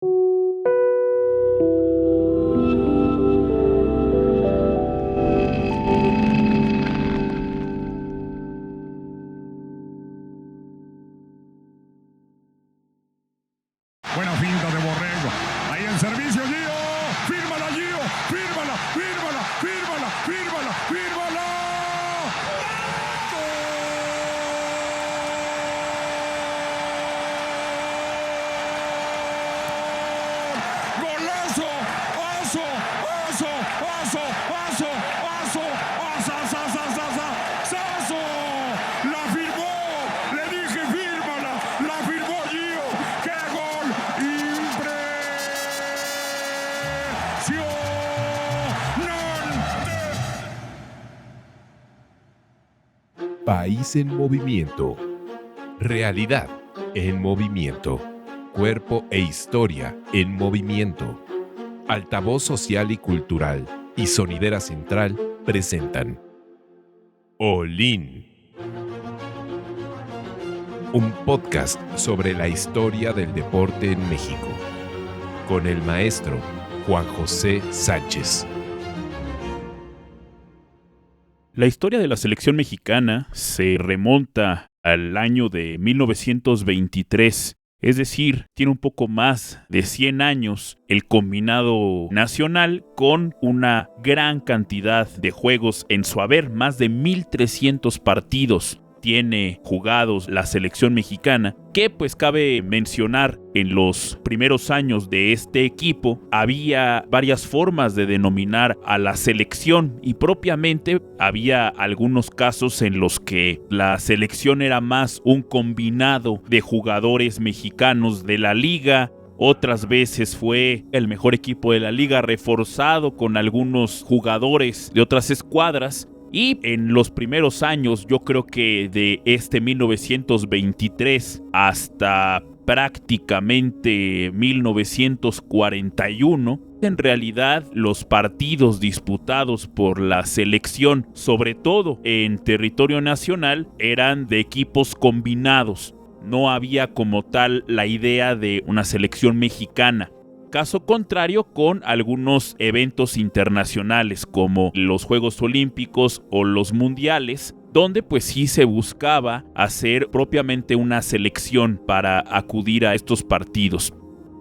Buena finta de Borrego. Ahí en servicio, Gio. Fírmala, Gio. Fírmala, fírmala, fírmala, fírmala, fírmala. ¡Gol! ¡Golazo! ¡Oso! ¡Oso! ¡Oso! ¡Oso! ¡Oso! ¡Oso! ¡La firmó! Le dije fírmala. La firmó Gio. ¡Qué gol! ¡Impresionante! País en movimiento. Realidad en movimiento. Cuerpo e historia en movimiento. Altavoz social y cultural y Sonidera Central presentan All-In, un podcast sobre la historia del deporte en México, con el maestro Juan José Sánchez. La historia de la selección mexicana se remonta al año de 1923, es decir, tiene un poco más de 100 años el combinado nacional, con una gran cantidad de juegos en su haber, más de 1,300 partidos tiene jugados la selección mexicana, que pues cabe mencionar en los primeros años de este equipo había varias formas de denominar a la selección y propiamente había algunos casos en los que la selección era más un combinado de jugadores mexicanos de la liga. Otras veces fue el mejor equipo de la liga reforzado con algunos jugadores de otras escuadras. Y en los primeros años, yo creo que de 1923 hasta prácticamente 1941, en realidad los partidos disputados por la selección, sobre todo en territorio nacional, eran de equipos combinados. No había como tal la idea de una selección mexicana. Caso contrario con algunos eventos internacionales como los Juegos Olímpicos o los Mundiales, donde pues sí se buscaba hacer propiamente una selección para acudir a estos partidos.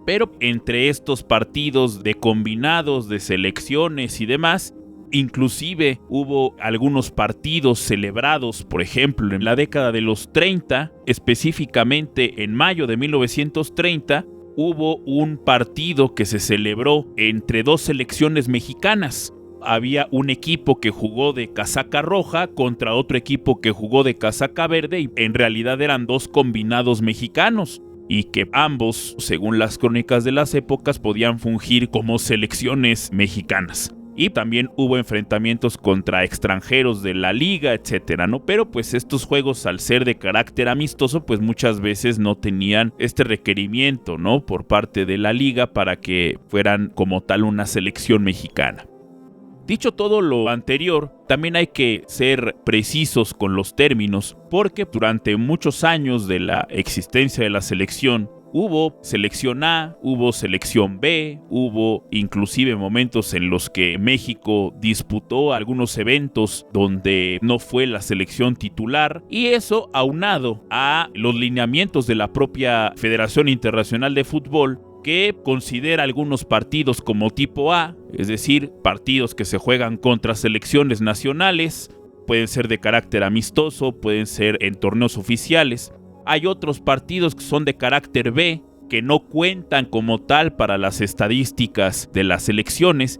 Pero entre estos partidos de combinados, de selecciones y demás, inclusive hubo algunos partidos celebrados, por ejemplo, en la década de los 30, específicamente en mayo de 1930, hubo un partido que se celebró entre dos selecciones mexicanas. Había un equipo que jugó de casaca roja contra otro equipo que jugó de casaca verde y en realidad eran dos combinados mexicanos y que ambos, según las crónicas de las épocas, podían fungir como selecciones mexicanas. Y también hubo enfrentamientos contra extranjeros de la liga, etcétera, ¿no? Pero pues estos juegos, al ser de carácter amistoso, pues muchas veces no tenían este requerimiento, ¿no? Por parte de la liga para que fueran como tal una selección mexicana. Dicho todo lo anterior, también hay que ser precisos con los términos, porque durante muchos años de la existencia de la selección, hubo selección A, hubo selección B, hubo inclusive momentos en los que México disputó algunos eventos donde no fue la selección titular, y eso aunado a los lineamientos de la propia Federación Internacional de Fútbol, que considera algunos partidos como tipo A, es decir, partidos que se juegan contra selecciones nacionales, pueden ser de carácter amistoso, pueden ser en torneos oficiales. Hay otros partidos que son de carácter B, que no cuentan como tal para las estadísticas de las selecciones,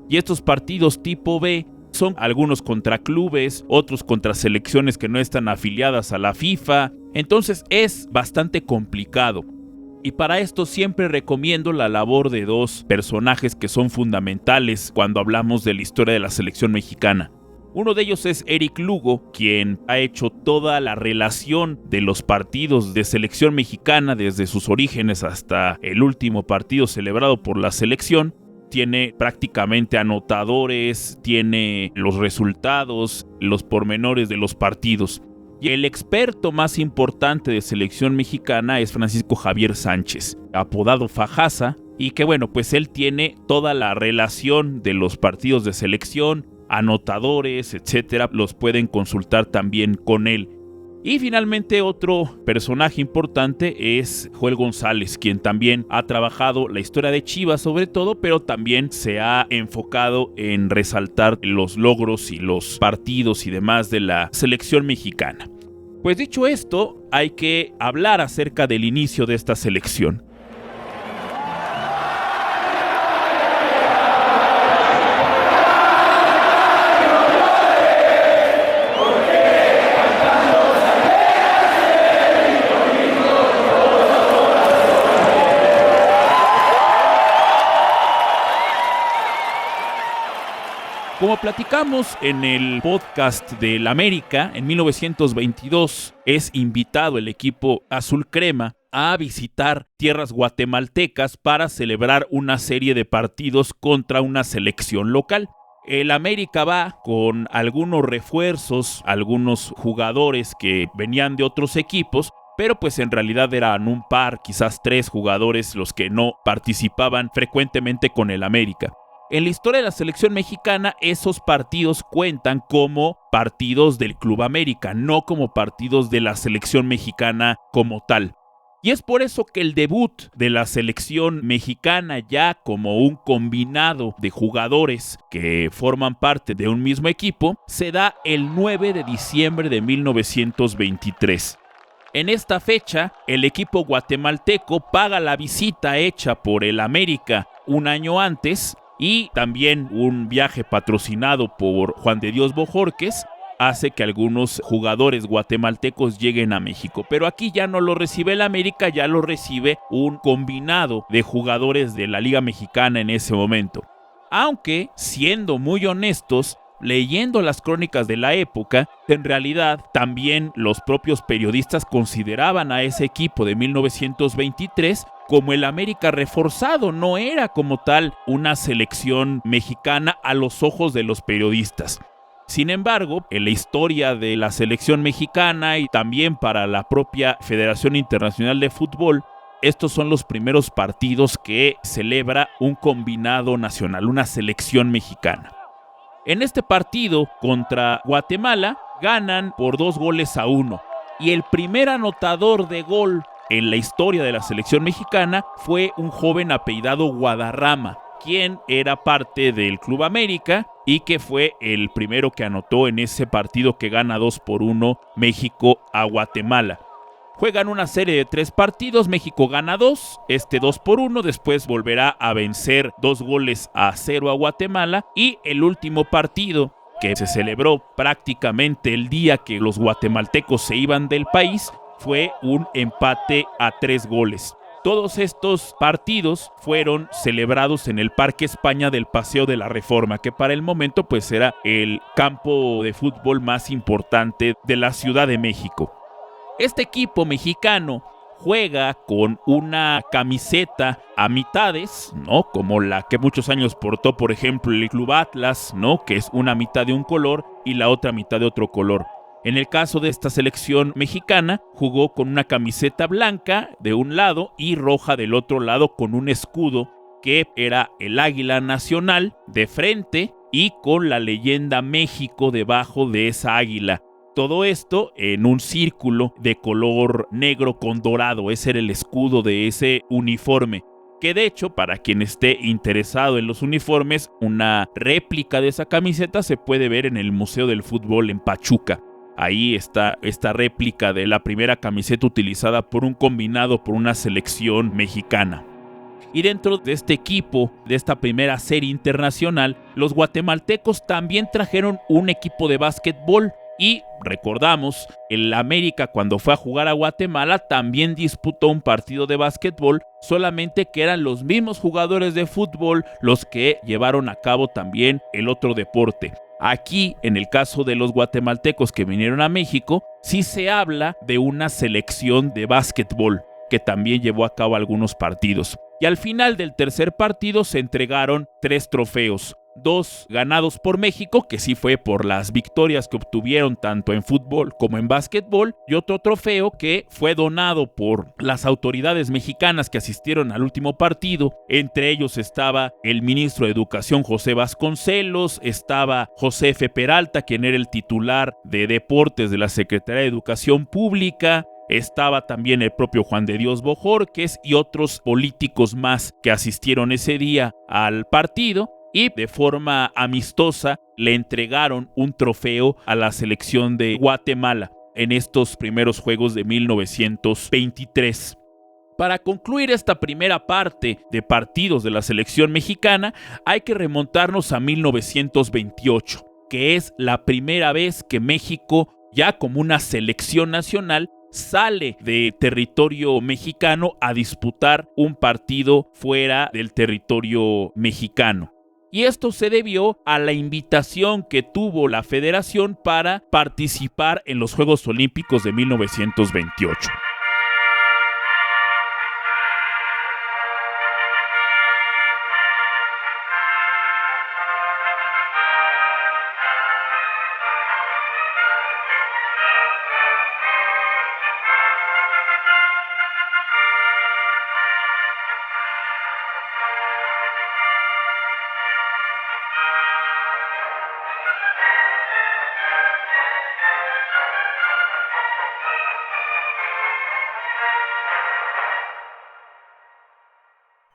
y estos partidos tipo B son algunos contra clubes, otros contra selecciones que no están afiliadas a la FIFA. Entonces es bastante complicado. Y para esto siempre recomiendo la labor de dos personajes que son fundamentales cuando hablamos de la historia de la selección mexicana. Uno de ellos es Eric Lugo, quien ha hecho toda la relación de los partidos de selección mexicana desde sus orígenes hasta el último partido celebrado por la selección. Tiene prácticamente anotadores, tiene los resultados, los pormenores de los partidos. Y el experto más importante de selección mexicana es Francisco Javier Sánchez, apodado Fajasa, y que bueno, pues él tiene toda la relación de los partidos de selección, anotadores, etcétera, los pueden consultar también con él. Y finalmente otro personaje importante es Joel González, quien también ha trabajado la historia de Chivas sobre todo, pero también se ha enfocado en resaltar los logros y los partidos y demás de la selección mexicana. Pues dicho esto, hay que hablar acerca del inicio de esta selección. Como platicamos en el podcast del América, en 1922 es invitado el equipo azul crema a visitar tierras guatemaltecas para celebrar una serie de partidos contra una selección local. El América va con algunos refuerzos, algunos jugadores que venían de otros equipos, pero pues en realidad eran un par, quizás 3 jugadores los que no participaban frecuentemente con el América. En la historia de la selección mexicana, esos partidos cuentan como partidos del Club América, no como partidos de la selección mexicana como tal. Y es por eso que el debut de la selección mexicana ya como un combinado de jugadores que forman parte de un mismo equipo se da el 9 de diciembre de 1923. En esta fecha, el equipo guatemalteco paga la visita hecha por el América un año antes, y también un viaje patrocinado por Juan de Dios Bojorquez hace que algunos jugadores guatemaltecos lleguen a México. Pero aquí ya no lo recibe el América, ya lo recibe un combinado de jugadores de la Liga Mexicana en ese momento. Aunque, siendo muy honestos, leyendo las crónicas de la época, en realidad también los propios periodistas consideraban a ese equipo de 1923 como el América reforzado, no era como tal una selección mexicana a los ojos de los periodistas. Sin embargo, en la historia de la selección mexicana y también para la propia Federación Internacional de Fútbol, estos son los primeros partidos que celebra un combinado nacional, una selección mexicana. En este partido contra Guatemala ganan por 2-1 y el primer anotador de gol en la historia de la selección mexicana fue un joven apellidado Guadarrama, quien era parte del Club América y que fue el primero que anotó en ese partido que gana 2-1 México a Guatemala. Juegan una serie de 3 partidos, México gana 2, 2-1, después volverá a vencer 2-0 a Guatemala y el último partido, que se celebró prácticamente el día que los guatemaltecos se iban del país, fue un empate a 3 goles. Todos estos partidos fueron celebrados en el Parque España del Paseo de la Reforma, que para el momento pues era el campo de fútbol más importante de la Ciudad de México. Este equipo mexicano juega con una camiseta a mitades, ¿no? Como la que muchos años portó, por ejemplo, el Club Atlas, ¿no? Que es una mitad de un color y la otra mitad de otro color. En el caso de esta selección mexicana, jugó con una camiseta blanca de un lado y roja del otro lado con un escudo que era el águila nacional de frente y con la leyenda México debajo de esa águila. Todo esto en un círculo de color negro con dorado. Ese era el escudo de ese uniforme. Que de hecho, para quien esté interesado en los uniformes, una réplica de esa camiseta se puede ver en el Museo del Fútbol en Pachuca. Ahí está esta réplica de la primera camiseta utilizada por un combinado por una selección mexicana. Y dentro de este equipo, de esta primera serie internacional, los guatemaltecos también trajeron un equipo de básquetbol. Y recordamos, el América cuando fue a jugar a Guatemala también disputó un partido de básquetbol, solamente que eran los mismos jugadores de fútbol los que llevaron a cabo también el otro deporte. Aquí, en el caso de los guatemaltecos que vinieron a México, sí se habla de una selección de básquetbol que también llevó a cabo algunos partidos. Y al final del tercer partido se entregaron 3 trofeos. 2 ganados por México, que sí fue por las victorias que obtuvieron tanto en fútbol como en básquetbol, y otro trofeo que fue donado por las autoridades mexicanas que asistieron al último partido. Entre ellos estaba el ministro de Educación José Vasconcelos, estaba José F. Peralta, quien era el titular de Deportes de la Secretaría de Educación Pública, estaba también el propio Juan de Dios Bojorquez y otros políticos más que asistieron ese día al partido, y de forma amistosa le entregaron un trofeo a la selección de Guatemala en estos primeros Juegos de 1923. Para concluir esta primera parte de partidos de la selección mexicana, hay que remontarnos a 1928, que es la primera vez que México, ya como una selección nacional, sale de territorio mexicano a disputar un partido fuera del territorio mexicano. Y esto se debió a la invitación que tuvo la federación para participar en los Juegos Olímpicos de 1928.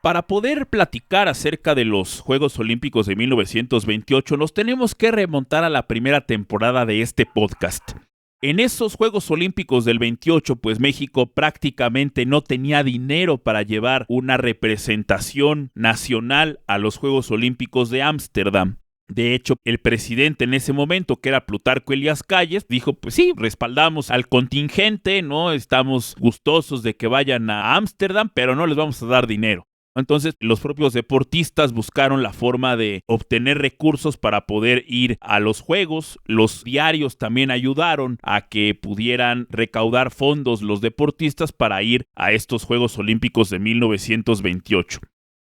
Para poder platicar acerca de los Juegos Olímpicos de 1928, nos tenemos que remontar a la primera temporada de este podcast. En esos Juegos Olímpicos del 28, pues México prácticamente no tenía dinero para llevar una representación nacional a los Juegos Olímpicos de Ámsterdam. De hecho, el presidente en ese momento, que era Plutarco Elías Calles, dijo, pues sí, respaldamos al contingente, ¿no? Estamos gustosos de que vayan a Ámsterdam, pero no les vamos a dar dinero. Entonces, los propios deportistas buscaron la forma de obtener recursos para poder ir a los Juegos. Los diarios también ayudaron a que pudieran recaudar fondos los deportistas para ir a estos Juegos Olímpicos de 1928.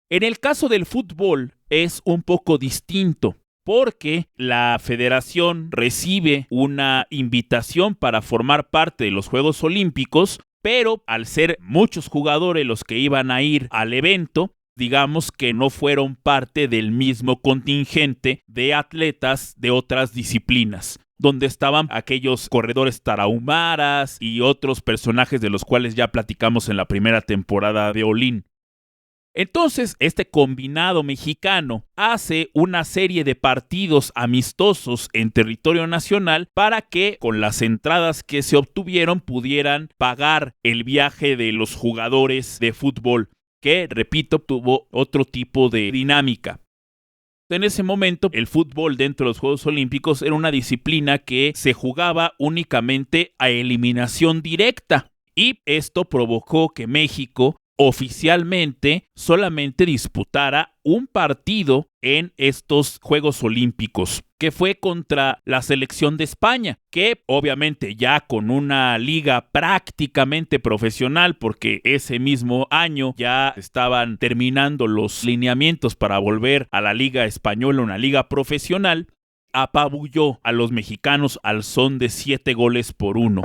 En el caso del fútbol es un poco distinto, porque la federación recibe una invitación para formar parte de los Juegos Olímpicos, pero al ser muchos jugadores los que iban a ir al evento, digamos que no fueron parte del mismo contingente de atletas de otras disciplinas, donde estaban aquellos corredores tarahumaras y otros personajes de los cuales ya platicamos en la primera temporada de Olín. Entonces, este combinado mexicano hace una serie de partidos amistosos en territorio nacional para que, con las entradas que se obtuvieron, pudieran pagar el viaje de los jugadores de fútbol, que, repito, tuvo otro tipo de dinámica. En ese momento, el fútbol dentro de los Juegos Olímpicos era una disciplina que se jugaba únicamente a eliminación directa, y esto provocó que México oficialmente solamente disputara un partido en estos Juegos Olímpicos, que fue contra la selección de España, que obviamente ya con una liga prácticamente profesional, porque ese mismo año ya estaban terminando los lineamientos para volver a la liga española, una liga profesional, apabulló a los mexicanos al son de 7-1.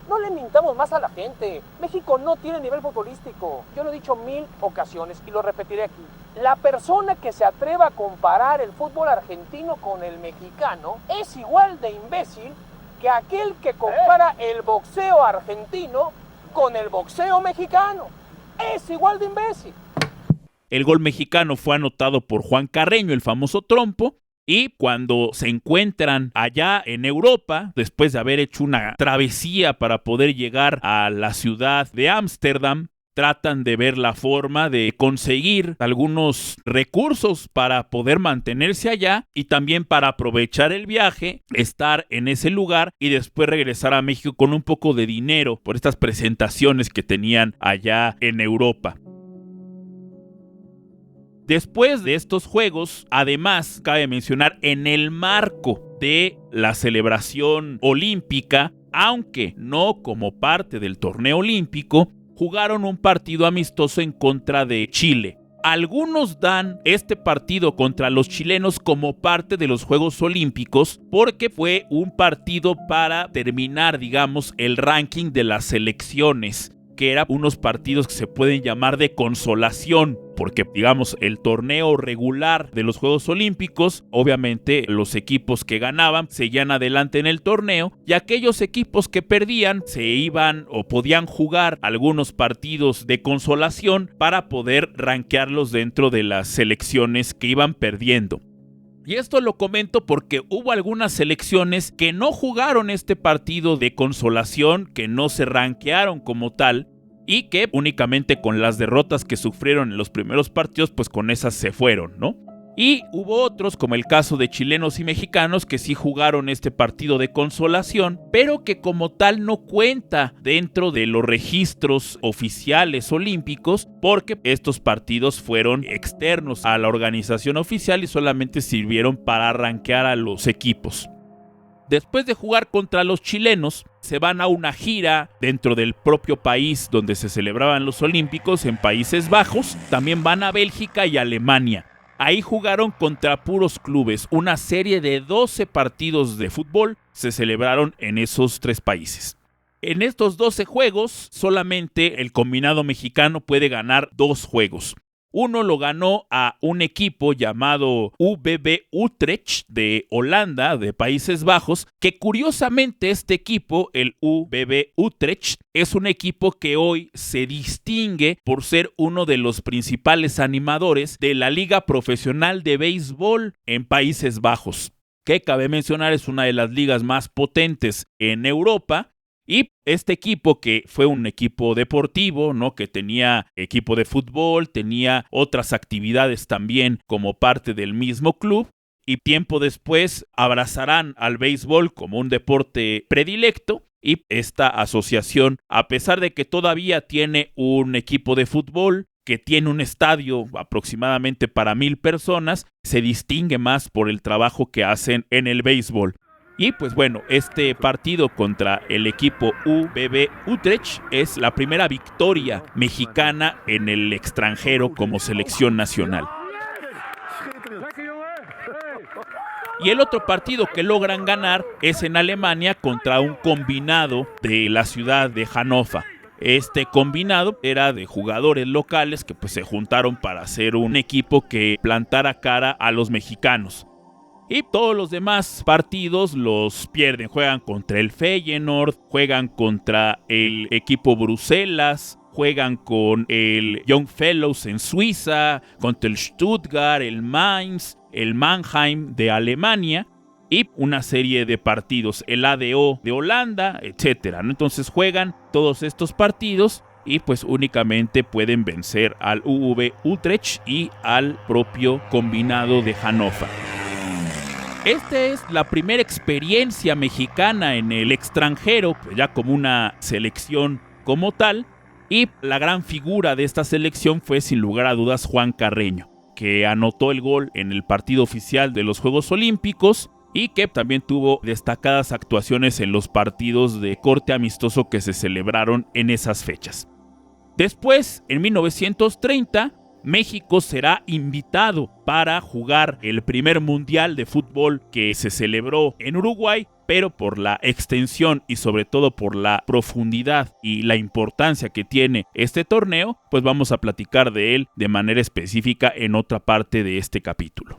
No le mintamos más a la gente. México no tiene nivel futbolístico. Yo lo he dicho 1000 ocasiones y lo repetiré aquí. La persona que se atreva a comparar el fútbol argentino con el mexicano es igual de imbécil que aquel que compara el boxeo argentino con el boxeo mexicano. Es igual de imbécil. El gol mexicano fue anotado por Juan Carreño, el famoso trompo. Y cuando se encuentran allá en Europa, después de haber hecho una travesía para poder llegar a la ciudad de Ámsterdam, tratan de ver la forma de conseguir algunos recursos para poder mantenerse allá y también para aprovechar el viaje, estar en ese lugar y después regresar a México con un poco de dinero por estas presentaciones que tenían allá en Europa. Después de estos juegos, además, cabe mencionar, en el marco de la celebración olímpica, aunque no como parte del torneo olímpico, jugaron un partido amistoso en contra de Chile. Algunos dan este partido contra los chilenos como parte de los Juegos Olímpicos porque fue un partido para terminar, digamos, el ranking de las selecciones, que eran unos partidos que se pueden llamar de consolación, porque digamos el torneo regular de los Juegos Olímpicos, obviamente los equipos que ganaban seguían adelante en el torneo y aquellos equipos que perdían se iban o podían jugar algunos partidos de consolación para poder rankearlos dentro de las selecciones que iban perdiendo. Y esto lo comento porque hubo algunas selecciones que no jugaron este partido de consolación, que no se rankearon como tal y que únicamente con las derrotas que sufrieron en los primeros partidos, pues con esas se fueron, ¿no? Y hubo otros, como el caso de chilenos y mexicanos, que sí jugaron este partido de consolación, pero que como tal no cuenta dentro de los registros oficiales olímpicos, porque estos partidos fueron externos a la organización oficial y solamente sirvieron para rankear a los equipos. Después de jugar contra los chilenos, se van a una gira dentro del propio país donde se celebraban los Olímpicos, en Países Bajos. También van a Bélgica y Alemania. Ahí jugaron contra puros clubes. Una serie de 12 partidos de fútbol se celebraron en esos 3 países. En estos 12 juegos, solamente el combinado mexicano puede ganar 2 juegos. Uno lo ganó a un equipo llamado UBB Utrecht de Holanda, de Países Bajos, que curiosamente este equipo, el UBB Utrecht, es un equipo que hoy se distingue por ser uno de los principales animadores de la Liga Profesional de Béisbol en Países Bajos, que cabe mencionar es una de las ligas más potentes en Europa. Y este equipo, que fue un equipo deportivo, ¿no? Que tenía equipo de fútbol, tenía otras actividades también como parte del mismo club, y tiempo después abrazarán al béisbol como un deporte predilecto. Y esta asociación, a pesar de que todavía tiene un equipo de fútbol, que tiene un estadio aproximadamente para 1,000 personas, se distingue más por el trabajo que hacen en el béisbol. Y pues bueno, este partido contra el equipo UBB Utrecht es la primera victoria mexicana en el extranjero como selección nacional. Y el otro partido que logran ganar es en Alemania contra un combinado de la ciudad de Hannover. Este combinado era de jugadores locales que pues se juntaron para hacer un equipo que plantara cara a los mexicanos. Y todos los demás partidos los pierden. Juegan contra el Feyenoord, juegan contra el equipo Bruselas, juegan con el Young Fellows en Suiza, contra el Stuttgart, el Mainz, el Mannheim de Alemania y una serie de partidos, el ADO de Holanda, etc. Entonces juegan todos estos partidos y pues únicamente pueden vencer al UBB Utrecht y al propio combinado de Hannover. Esta es la primera experiencia mexicana en el extranjero, pues ya como una selección como tal, y la gran figura de esta selección fue sin lugar a dudas Juan Carreño, que anotó el gol en el partido oficial de los Juegos Olímpicos y que también tuvo destacadas actuaciones en los partidos de corte amistoso que se celebraron en esas fechas. Después, en 1930, México será invitado para jugar el primer mundial de fútbol que se celebró en Uruguay, pero por la extensión y sobre todo por la profundidad y la importancia que tiene este torneo, pues vamos a platicar de él de manera específica en otra parte de este capítulo.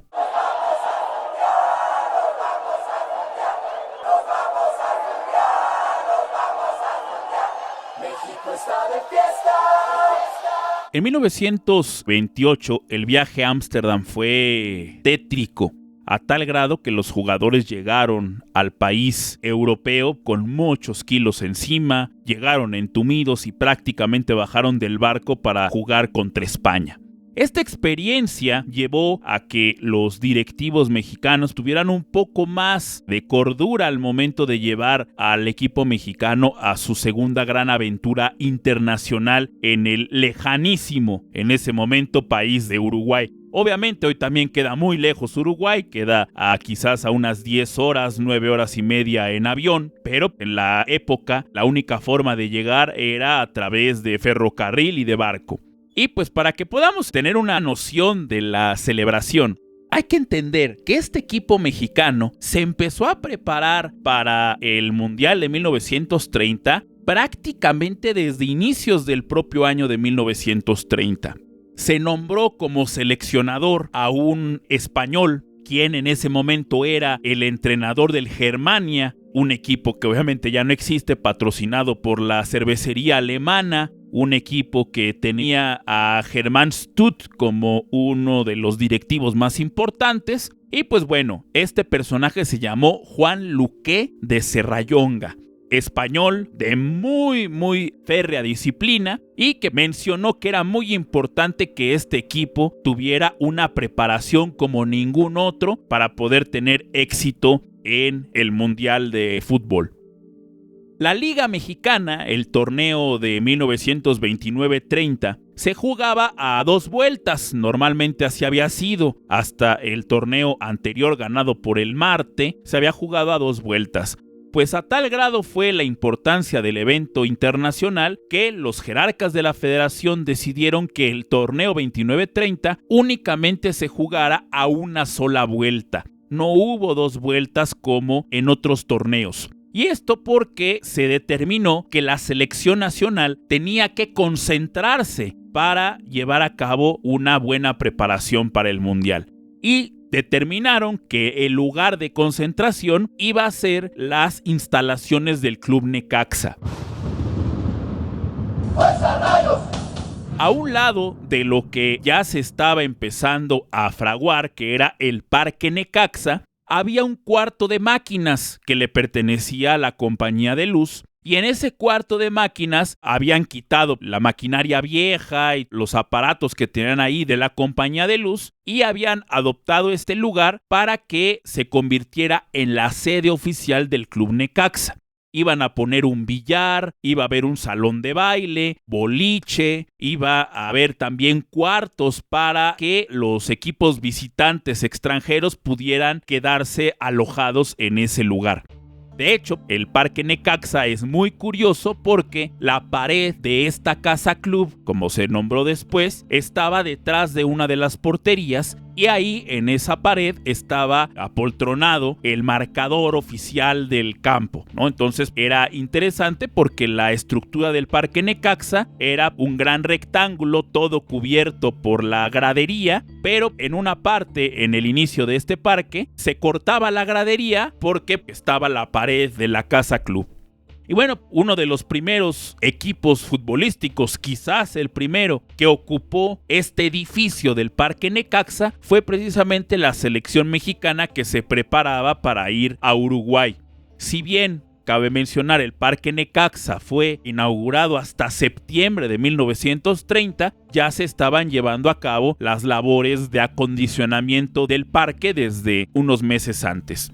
En 1928 el viaje a Ámsterdam fue tétrico, a tal grado que los jugadores llegaron al país europeo con muchos kilos encima, llegaron entumidos y prácticamente bajaron del barco para jugar contra España. Esta experiencia llevó a que los directivos mexicanos tuvieran un poco más de cordura al momento de llevar al equipo mexicano a su segunda gran aventura internacional en el lejanísimo, en ese momento, país de Uruguay. Obviamente hoy también queda muy lejos Uruguay, queda quizás a unas 10 horas, 9 horas y media en avión, pero en la época la única forma de llegar era a través de ferrocarril y de barco. Y pues para que podamos tener una noción de la celebración, hay que entender que este equipo mexicano se empezó a preparar para el Mundial de 1930 prácticamente desde inicios del propio año de 1930. Se nombró como seleccionador a un español, quien en ese momento era el entrenador del Germania, un equipo que obviamente ya no existe, patrocinado por la cervecería alemana, un equipo que tenía a Germán Stutt como uno de los directivos más importantes. Y pues bueno, este personaje se llamó Juan Luque de Serrallonga, español de muy férrea disciplina, y que mencionó que era muy importante que este equipo tuviera una preparación como ningún otro para poder tener éxito en el Mundial de Fútbol. La Liga Mexicana, el torneo de 1929-30, se jugaba a 2 vueltas. Normalmente así había sido. Hasta el torneo anterior ganado por el Marte, se había jugado a 2 vueltas. Pues a tal grado fue la importancia del evento internacional que los jerarcas de la federación decidieron que el torneo 29-30 únicamente se jugara a una sola vuelta. No hubo 2 vueltas como en otros torneos. Y esto porque se determinó que la selección nacional tenía que concentrarse para llevar a cabo una buena preparación para el Mundial. Y determinaron que el lugar de concentración iba a ser las instalaciones del Club Necaxa. A un lado de lo que ya se estaba empezando a fraguar, que era el Parque Necaxa, había un cuarto de máquinas que le pertenecía a la Compañía de Luz, y en ese cuarto de máquinas habían quitado la maquinaria vieja y los aparatos que tenían ahí de la Compañía de Luz y habían adoptado este lugar para que se convirtiera en la sede oficial del Club Necaxa. Iban a poner un billar, iba a haber un salón de baile, boliche, iba a haber también cuartos para que los equipos visitantes extranjeros pudieran quedarse alojados en ese lugar. De hecho, el Parque Necaxa es muy curioso porque la pared de esta casa club, como se nombró después, estaba detrás de una de las porterías y ahí en esa pared estaba apoltronado el marcador oficial del campo, ¿no? Entonces era interesante porque la estructura del Parque Necaxa era un gran rectángulo todo cubierto por la gradería, pero en una parte, en el inicio de este parque, se cortaba la gradería porque estaba la pared de la casa club. Y bueno, uno de los primeros equipos futbolísticos, quizás el primero, que ocupó este edificio del Parque Necaxa fue precisamente la selección mexicana que se preparaba para ir a Uruguay. Si bien cabe mencionar, el Parque Necaxa fue inaugurado hasta septiembre de 1930, ya se estaban llevando a cabo las labores de acondicionamiento del parque desde unos meses antes.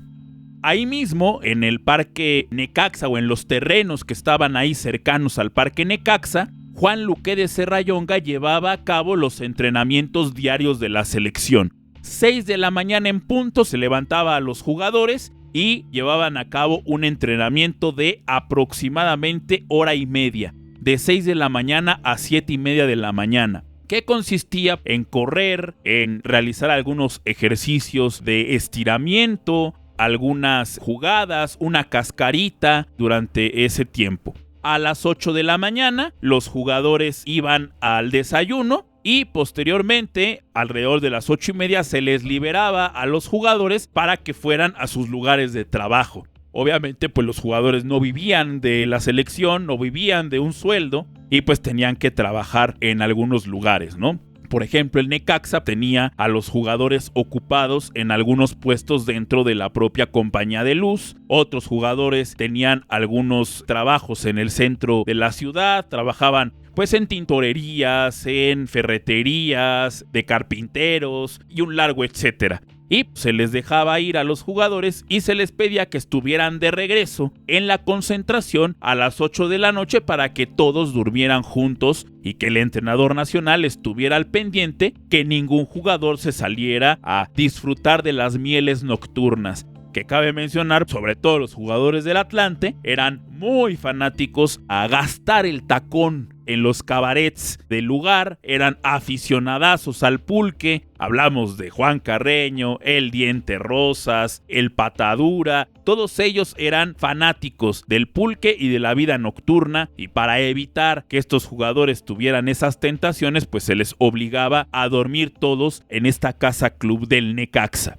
Ahí mismo, en el Parque Necaxa o en los terrenos que estaban ahí cercanos al Parque Necaxa, Juan Luque de Serrallonga llevaba a cabo los entrenamientos diarios de la selección. 6 de la mañana en punto se levantaba a los jugadores y llevaban a cabo un entrenamiento de aproximadamente hora y media, de 6 de la mañana a 7 y media de la mañana, que consistía en correr, en realizar algunos ejercicios de estiramiento, algunas jugadas, una cascarita durante ese tiempo. A las 8 de la mañana los jugadores iban al desayuno y posteriormente, alrededor de las 8 y media, se les liberaba a los jugadores para que fueran a sus lugares de trabajo. Obviamente, pues los jugadores no vivían de la selección, no vivían de un sueldo y pues tenían que trabajar en algunos lugares, ¿no? Por ejemplo, el Necaxa tenía a los jugadores ocupados en algunos puestos dentro de la propia Compañía de Luz. Otros jugadores tenían algunos trabajos en el centro de la ciudad, trabajaban pues en tintorerías, en ferreterías, de carpinteros y un largo etcétera. Y se les dejaba ir a los jugadores y se les pedía que estuvieran de regreso en la concentración a las 8 de la noche para que todos durmieran juntos y que el entrenador nacional estuviera al pendiente que ningún jugador se saliera a disfrutar de las mieles nocturnas, que cabe mencionar, sobre todo los jugadores del Atlante, eran muy fanáticos a gastar el tacón en los cabarets del lugar, eran aficionadazos al pulque. Hablamos de Juan Carreño, el Diente Rosas, el Patadura, todos ellos eran fanáticos del pulque y de la vida nocturna, y para evitar que estos jugadores tuvieran esas tentaciones, pues se les obligaba a dormir todos en esta casa club del Necaxa.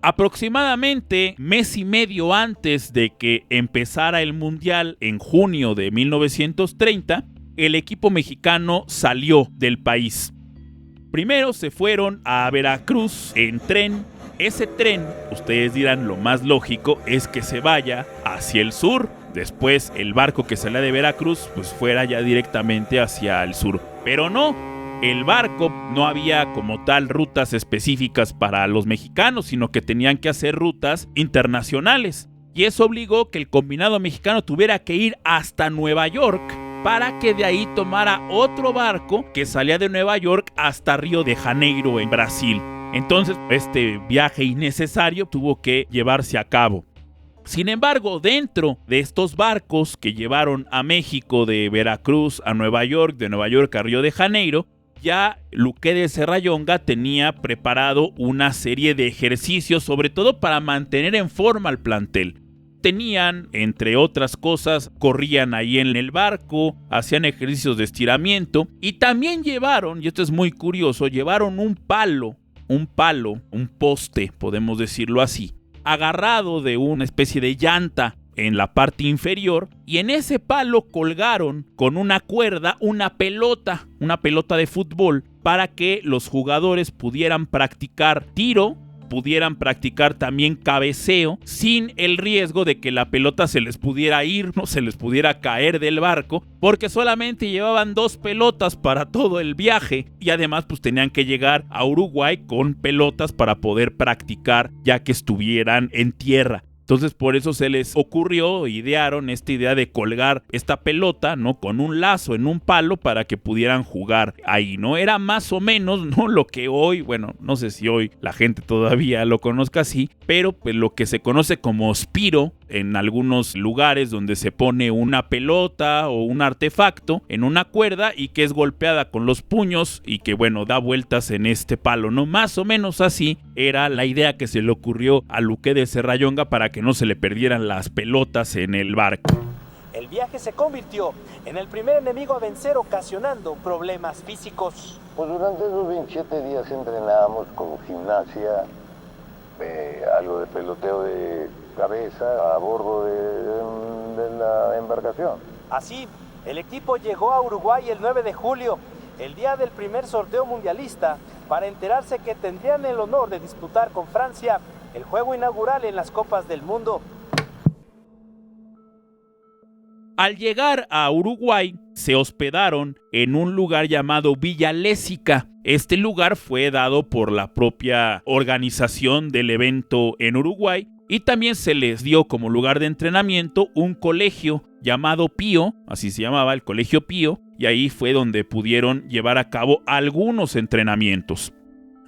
Aproximadamente mes y medio antes de que empezara el Mundial en junio de 1930, el equipo mexicano salió del país. Primero se fueron a Veracruz en tren. Ese tren, ustedes dirán, lo más lógico es que se vaya hacia el sur. Después el barco que salía de Veracruz pues fuera ya directamente hacia el sur. Pero no, el barco no había como tal rutas específicas para los mexicanos, sino que tenían que hacer rutas internacionales. Y eso obligó que el combinado mexicano tuviera que ir hasta Nueva York para que de ahí tomara otro barco que salía de Nueva York hasta Río de Janeiro en Brasil. Entonces, este viaje innecesario tuvo que llevarse a cabo. Sin embargo, dentro de estos barcos que llevaron a México de Veracruz a Nueva York, de Nueva York a Río de Janeiro, ya Luque de Serrallonga tenía preparado una serie de ejercicios, sobre todo para mantener en forma al plantel. Tenían, entre otras cosas, corrían ahí en el barco, hacían ejercicios de estiramiento y también llevaron, y esto es muy curioso, llevaron un poste, podemos decirlo así, agarrado de una especie de llanta en la parte inferior, y en ese palo colgaron con una cuerda una pelota de fútbol para que los jugadores pudieran practicar tiro, pudieran practicar también cabeceo sin el riesgo de que la pelota se les pudiera ir, no se les pudiera caer del barco, porque solamente llevaban 2 pelotas para todo el viaje y además pues tenían que llegar a Uruguay con pelotas para poder practicar ya que estuvieran en tierra. Entonces por eso se les ocurrió, idearon esta idea de colgar esta pelota, ¿no?, con un lazo en un palo para que pudieran jugar ahí, ¿no? Era más o menos, ¿no?, lo que hoy, bueno, no sé si hoy la gente todavía lo conozca así, pero pues lo que se conoce como Spiro en algunos lugares donde se pone una pelota o un artefacto en una cuerda y que es golpeada con los puños y que, bueno, da vueltas en este palo, ¿no? Más o menos así era la idea que se le ocurrió a Luque de Serrallonga para que no se le perdieran las pelotas en el barco. El viaje se convirtió en el primer enemigo a vencer, ocasionando problemas físicos. Pues durante esos 27 días entrenábamos con gimnasia, algo de peloteo de cabeza a bordo de la embarcación. Así, el equipo llegó a Uruguay el 9 de julio, el día del primer sorteo mundialista, para enterarse que tendrían el honor de disputar con Francia el juego inaugural en las Copas del Mundo. Al llegar a Uruguay, se hospedaron en un lugar llamado Villa Lésica. Este lugar fue dado por la propia organización del evento en Uruguay y también se les dio como lugar de entrenamiento un colegio llamado Pío, así se llamaba, el Colegio Pío, y ahí fue donde pudieron llevar a cabo algunos entrenamientos.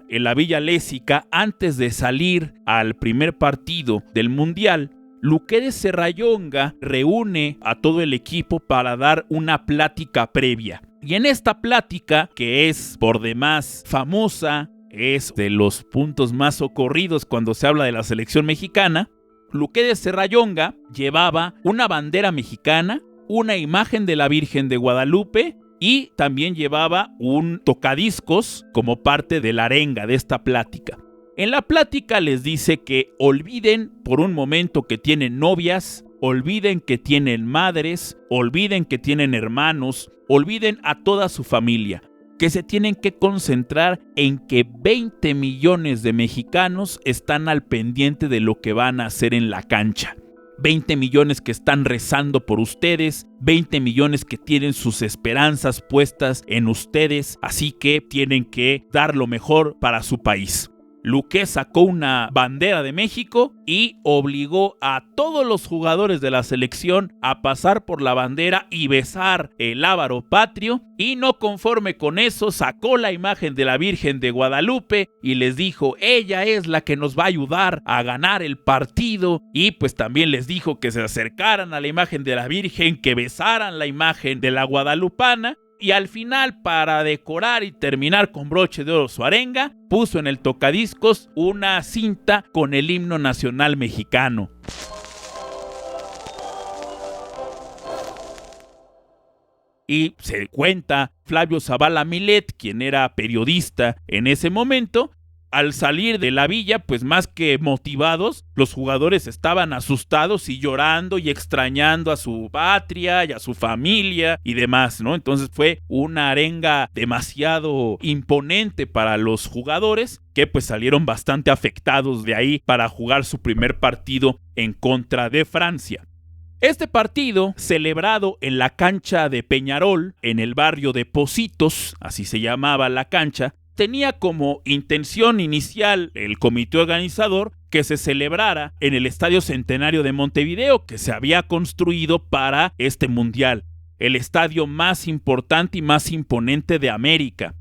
En la Villa Lésica, antes de salir al primer partido del Mundial, Luque de Serrallonga reúne a todo el equipo para dar una plática previa. Y en esta plática, que es por demás famosa, es de los puntos más socorridos cuando se habla de la selección mexicana, Luque de Serrallonga llevaba una bandera mexicana, una imagen de la Virgen de Guadalupe y también llevaba un tocadiscos como parte de la arenga de esta plática. En la plática les dice que olviden por un momento que tienen novias, olviden que tienen madres, olviden que tienen hermanos, olviden a toda su familia, que se tienen que concentrar en que 20 millones de mexicanos están al pendiente de lo que van a hacer en la cancha. 20 millones que están rezando por ustedes, 20 millones que tienen sus esperanzas puestas en ustedes, así que tienen que dar lo mejor para su país. Luque sacó una bandera de México y obligó a todos los jugadores de la selección a pasar por la bandera y besar el lábaro patrio, y no conforme con eso sacó la imagen de la Virgen de Guadalupe y les dijo: ella es la que nos va a ayudar a ganar el partido, y pues también les dijo que se acercaran a la imagen de la Virgen, que besaran la imagen de la guadalupana. Y al final, para decorar y terminar con broche de oro su arenga, puso en el tocadiscos una cinta con el himno nacional mexicano. Y se cuenta, Flavio Zavala Milet, quien era periodista en ese momento, al salir de la villa, pues más que motivados, los jugadores estaban asustados y llorando y extrañando a su patria y a su familia y demás, ¿no? Entonces fue una arenga demasiado imponente para los jugadores, que pues salieron bastante afectados de ahí para jugar su primer partido en contra de Francia. Este partido, celebrado en la cancha de Peñarol, en el barrio de Pocitos, así se llamaba la cancha, tenía como intención inicial el comité organizador que se celebrara en el Estadio Centenario de Montevideo, que se había construido para este mundial, el estadio más importante y más imponente de América.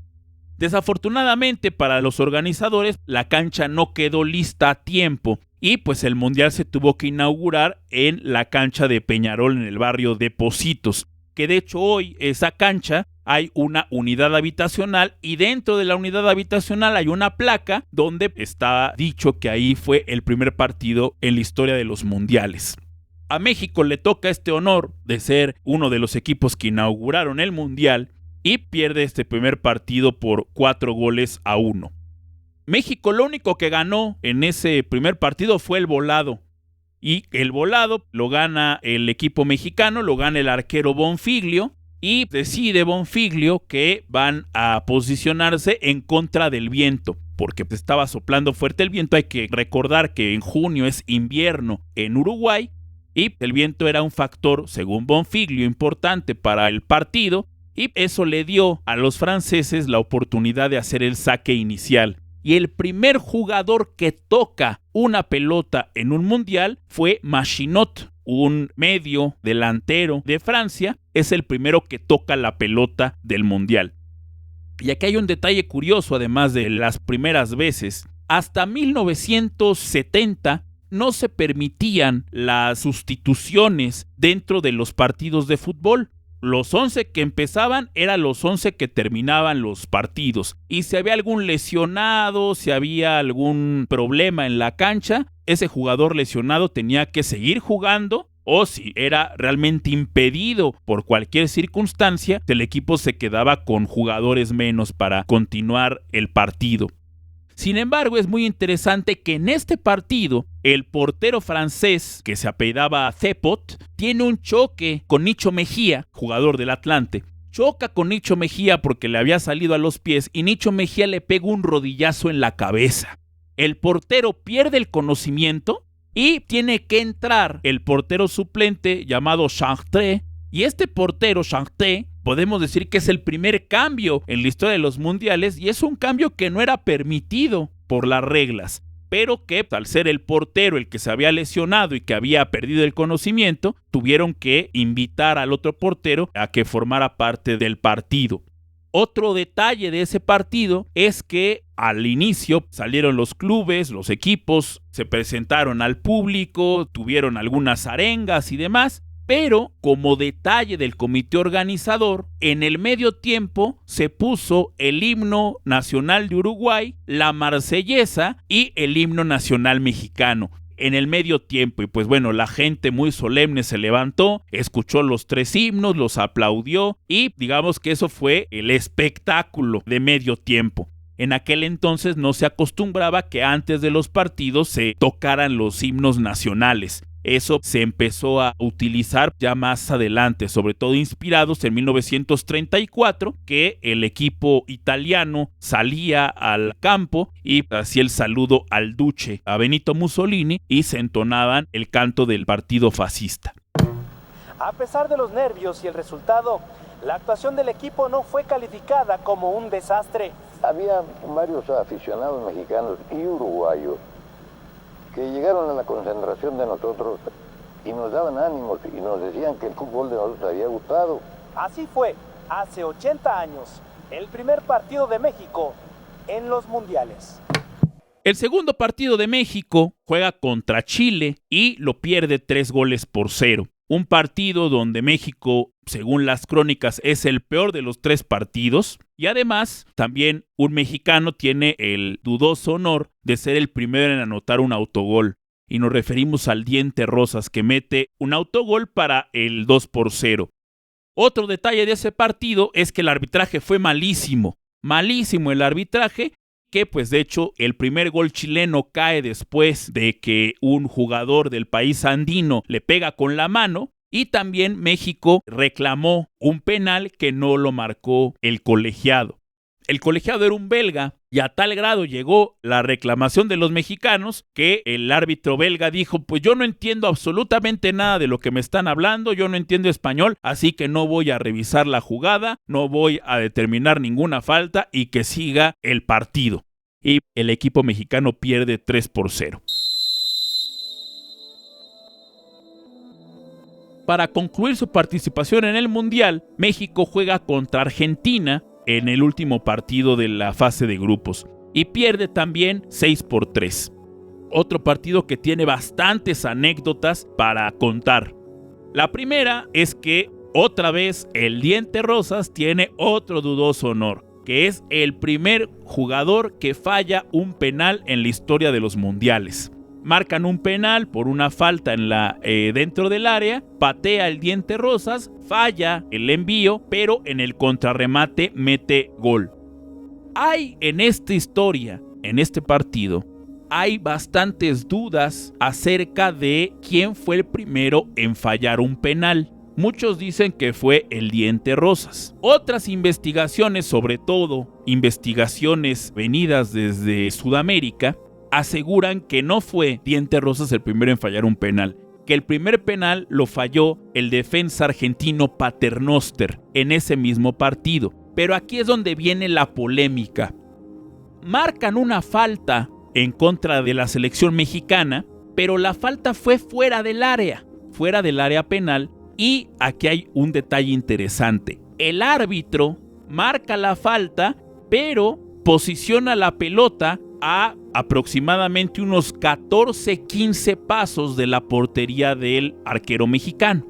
Desafortunadamente para los organizadores, la cancha no quedó lista a tiempo y pues el mundial se tuvo que inaugurar en la cancha de Peñarol, en el barrio de Pocitos, que de hecho hoy esa cancha hay una unidad habitacional y dentro de la unidad habitacional hay una placa donde está dicho que ahí fue el primer partido en la historia de los mundiales. A México le toca este honor de ser uno de los equipos que inauguraron el mundial y pierde este primer partido por 4-1. México lo único que ganó en ese primer partido fue el volado. Y el volado lo gana el equipo mexicano, lo gana el arquero Bonfiglio, y decide Bonfiglio que van a posicionarse en contra del viento, porque estaba soplando fuerte el viento. Hay que recordar que en junio es invierno en Uruguay, y el viento era un factor, según Bonfiglio, importante para el partido, y eso le dio a los franceses la oportunidad de hacer el saque inicial. Y el primer jugador que toca una pelota en un mundial fue Machinot, un medio delantero de Francia. Es el primero que toca la pelota del mundial. Y aquí hay un detalle curioso, además de las primeras veces. Hasta 1970 no se permitían las sustituciones dentro de los partidos de fútbol. Los 11 que empezaban eran los 11 que terminaban los partidos. Y si había algún lesionado, si había algún problema en la cancha, ese jugador lesionado tenía que seguir jugando, o si era realmente impedido por cualquier circunstancia, el equipo se quedaba con jugadores menos para continuar el partido. Sin embargo, es muy interesante que en este partido el portero francés, que se apellidaba Cepot, tiene un choque con Nicho Mejía, jugador del Atlante. Choca con Nicho Mejía porque le había salido a los pies y Nicho Mejía le pega un rodillazo en la cabeza. El portero pierde el conocimiento y tiene que entrar el portero suplente llamado Chantré, y este portero Chantré podemos decir que es el primer cambio en la historia de los mundiales, y es un cambio que no era permitido por las reglas, pero que al ser el portero el que se había lesionado y que había perdido el conocimiento, tuvieron que invitar al otro portero a que formara parte del partido. Otro detalle de ese partido es que al inicio salieron los clubes, los equipos, se presentaron al público, tuvieron algunas arengas y demás, pero como detalle del comité organizador, en el medio tiempo se puso el himno nacional de Uruguay, la marsellesa y el himno nacional mexicano en el medio tiempo. Y pues bueno, la gente muy solemne se levantó, escuchó los tres himnos, los aplaudió y digamos que eso fue el espectáculo de medio tiempo. En aquel entonces no se acostumbraba que antes de los partidos se tocaran los himnos nacionales. Eso se empezó a utilizar ya más adelante, sobre todo inspirados en 1934, que el equipo italiano salía al campo y hacía el saludo al Duce, a Benito Mussolini, y se entonaban el canto del partido fascista. A pesar de los nervios y el resultado, La actuación del equipo no fue calificada como un desastre. Había varios aficionados mexicanos y uruguayos que llegaron a la concentración de nosotros y nos daban ánimos y nos decían que el fútbol de nosotros había gustado. Así fue, hace 80 años, el primer partido de México en los mundiales. El segundo partido de México juega contra Chile y lo pierde 3-0. Un partido donde México, según las crónicas, es el peor de los 3 partidos. Y además, también un mexicano tiene el dudoso honor de ser el primero en anotar un autogol. Y nos referimos al Diente Rosas, que mete un autogol para el 2-0. Otro detalle de ese partido es que el arbitraje fue malísimo. Malísimo el arbitraje, que pues de hecho el primer gol chileno cae después de que un jugador del país andino le pega con la mano, y también México reclamó un penal que no lo marcó el colegiado. El colegiado era un belga y a tal grado llegó la reclamación de los mexicanos que el árbitro belga dijo: pues yo no entiendo absolutamente nada de lo que me están hablando, yo no entiendo español, así que no voy a revisar la jugada, no voy a determinar ninguna falta y que siga el partido. Y el equipo mexicano pierde 3-0. Para concluir su participación en el Mundial, México juega contra Argentina en el último partido de la fase de grupos y pierde también 6-3. Otro partido que tiene bastantes anécdotas para contar. La primera es que otra vez el Diente Rosas tiene otro dudoso honor, que es el primer jugador que falla un penal en la historia de los mundiales. Marcan un penal por una falta dentro del área, patea el Diente Rosas, falla el envío, pero en el contrarremate mete gol. Hay en esta historia, en este partido, hay bastantes dudas acerca de quién fue el primero en fallar un penal. Muchos dicen que fue el Diente Rosas. Otras investigaciones, sobre todo investigaciones venidas desde Sudamérica, aseguran que no fue Diente Rosas el primero en fallar un penal, que el primer penal lo falló el defensa argentino Paternoster en ese mismo partido. Pero aquí es donde viene la polémica. Marcan una falta en contra de la selección mexicana, pero la falta fue fuera del área penal, y aquí hay un detalle interesante. El árbitro marca la falta, pero posiciona la pelota a aproximadamente unos 14-15 pasos de la portería del arquero mexicano.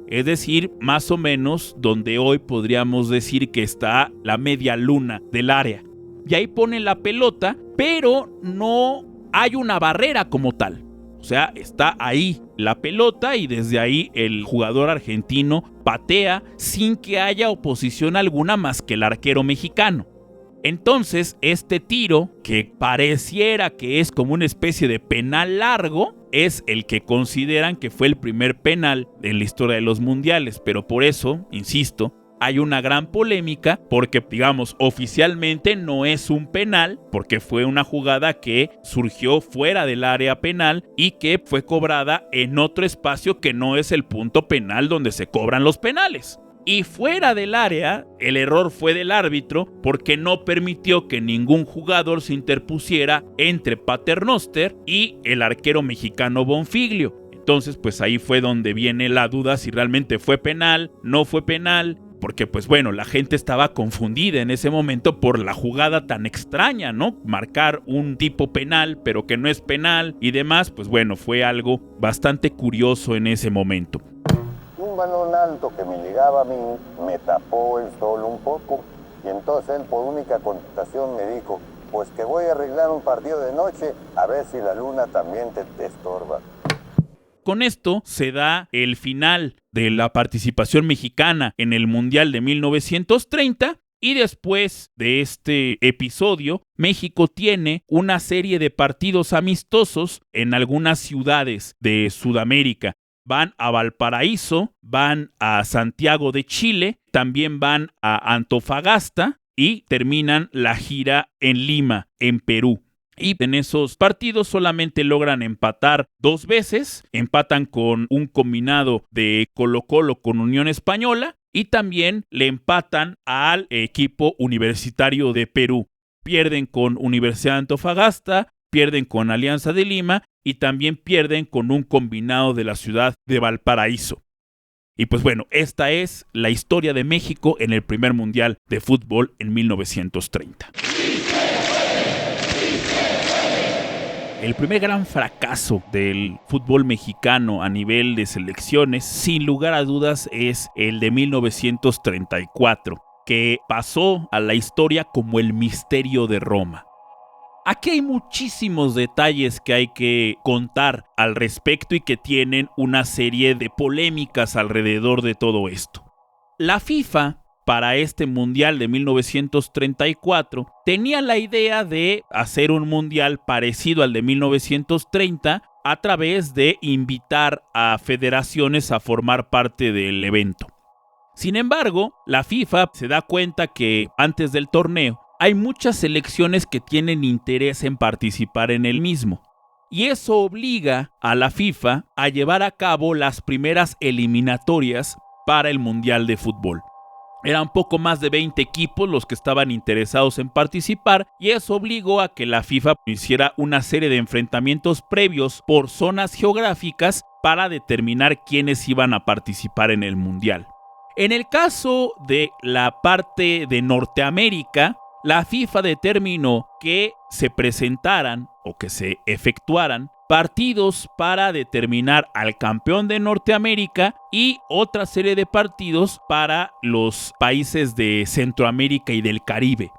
Es decir, más o menos donde hoy podríamos decir que está la media luna del área. Y ahí pone la pelota, pero no hay una barrera como tal. O sea, está ahí la pelota y desde ahí el jugador argentino patea sin que haya oposición alguna más que el arquero mexicano. Entonces, este tiro, que pareciera que es como una especie de penal largo, es el que consideran que fue el primer penal en la historia de los mundiales. Pero por eso, insisto, hay una gran polémica porque, digamos, oficialmente no es un penal, porque fue una jugada que surgió fuera del área penal y que fue cobrada en otro espacio que no es el punto penal donde se cobran los penales. Y fuera del área, el error fue del árbitro porque no permitió que ningún jugador se interpusiera entre Paternoster y el arquero mexicano Bonfiglio. Entonces, pues ahí fue donde viene la duda si realmente fue penal, no fue penal, porque pues bueno, la gente estaba confundida en ese momento por la jugada tan extraña, ¿no? Marcar un tipo penal, pero que no es penal y demás, pues bueno, fue algo bastante curioso en ese momento. Un balón alto que me llegaba a mí me tapó el sol un poco y entonces él por única contestación me dijo: pues que voy a arreglar un partido de noche a ver si la luna también te estorba. Con esto se da el final de la participación mexicana en el Mundial de 1930 y después de este episodio, México tiene una serie de partidos amistosos en algunas ciudades de Sudamérica. Van a Valparaíso, van a Santiago de Chile, también van a Antofagasta y terminan la gira en Lima, en Perú. Y en esos partidos solamente logran empatar 2 veces, empatan con un combinado de Colo-Colo con Unión Española y también le empatan al equipo Universitario de Perú. Pierden con Universidad de Antofagasta, pierden con Alianza de Lima y también pierden con un combinado de la ciudad de Valparaíso. Y pues bueno, esta es la historia de México en el primer mundial de fútbol en 1930. El primer gran fracaso del fútbol mexicano a nivel de selecciones, sin lugar a dudas, es el de 1934, que pasó a la historia como el misterio de Roma. Aquí hay muchísimos detalles que hay que contar al respecto y que tienen una serie de polémicas alrededor de todo esto. La FIFA, para este mundial de 1934, tenía la idea de hacer un mundial parecido al de 1930 a través de invitar a federaciones a formar parte del evento. Sin embargo, la FIFA se da cuenta que antes del torneo hay muchas selecciones que tienen interés en participar en el mismo. Y eso obliga a la FIFA a llevar a cabo las primeras eliminatorias para el Mundial de Fútbol. Eran poco más de 20 equipos los que estaban interesados en participar y eso obligó a que la FIFA hiciera una serie de enfrentamientos previos por zonas geográficas para determinar quiénes iban a participar en el Mundial. En el caso de la parte de Norteamérica, la FIFA determinó que se presentaran o que se efectuaran partidos para determinar al campeón de Norteamérica y otra serie de partidos para los países de Centroamérica y del Caribe.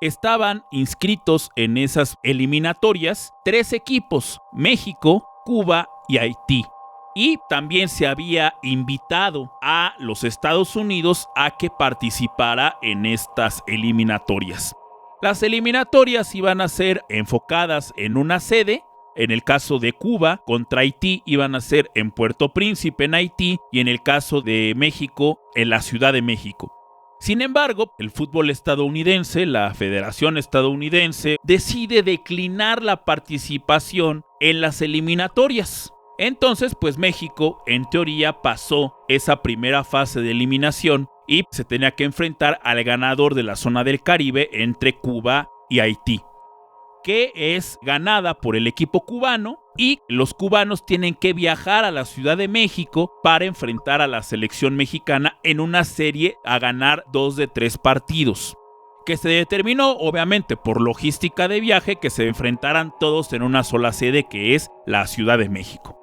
Estaban inscritos en esas eliminatorias 3 equipos: México, Cuba y Haití. Y también se había invitado a los Estados Unidos a que participara en estas eliminatorias. Las eliminatorias iban a ser enfocadas en una sede. En el caso de Cuba contra Haití iban a ser en Puerto Príncipe, en Haití, y en el caso de México, en la Ciudad de México. Sin embargo, el fútbol estadounidense, la Federación Estadounidense, decide declinar la participación en las eliminatorias. Entonces, pues México, en teoría, pasó esa primera fase de eliminación y se tenía que enfrentar al ganador de la zona del Caribe entre Cuba y Haití, que es ganada por el equipo cubano, y los cubanos tienen que viajar a la Ciudad de México para enfrentar a la selección mexicana en una serie a ganar 2 de 3 partidos, que se determinó obviamente por logística de viaje que se enfrentaran todos en una sola sede, que es la Ciudad de México.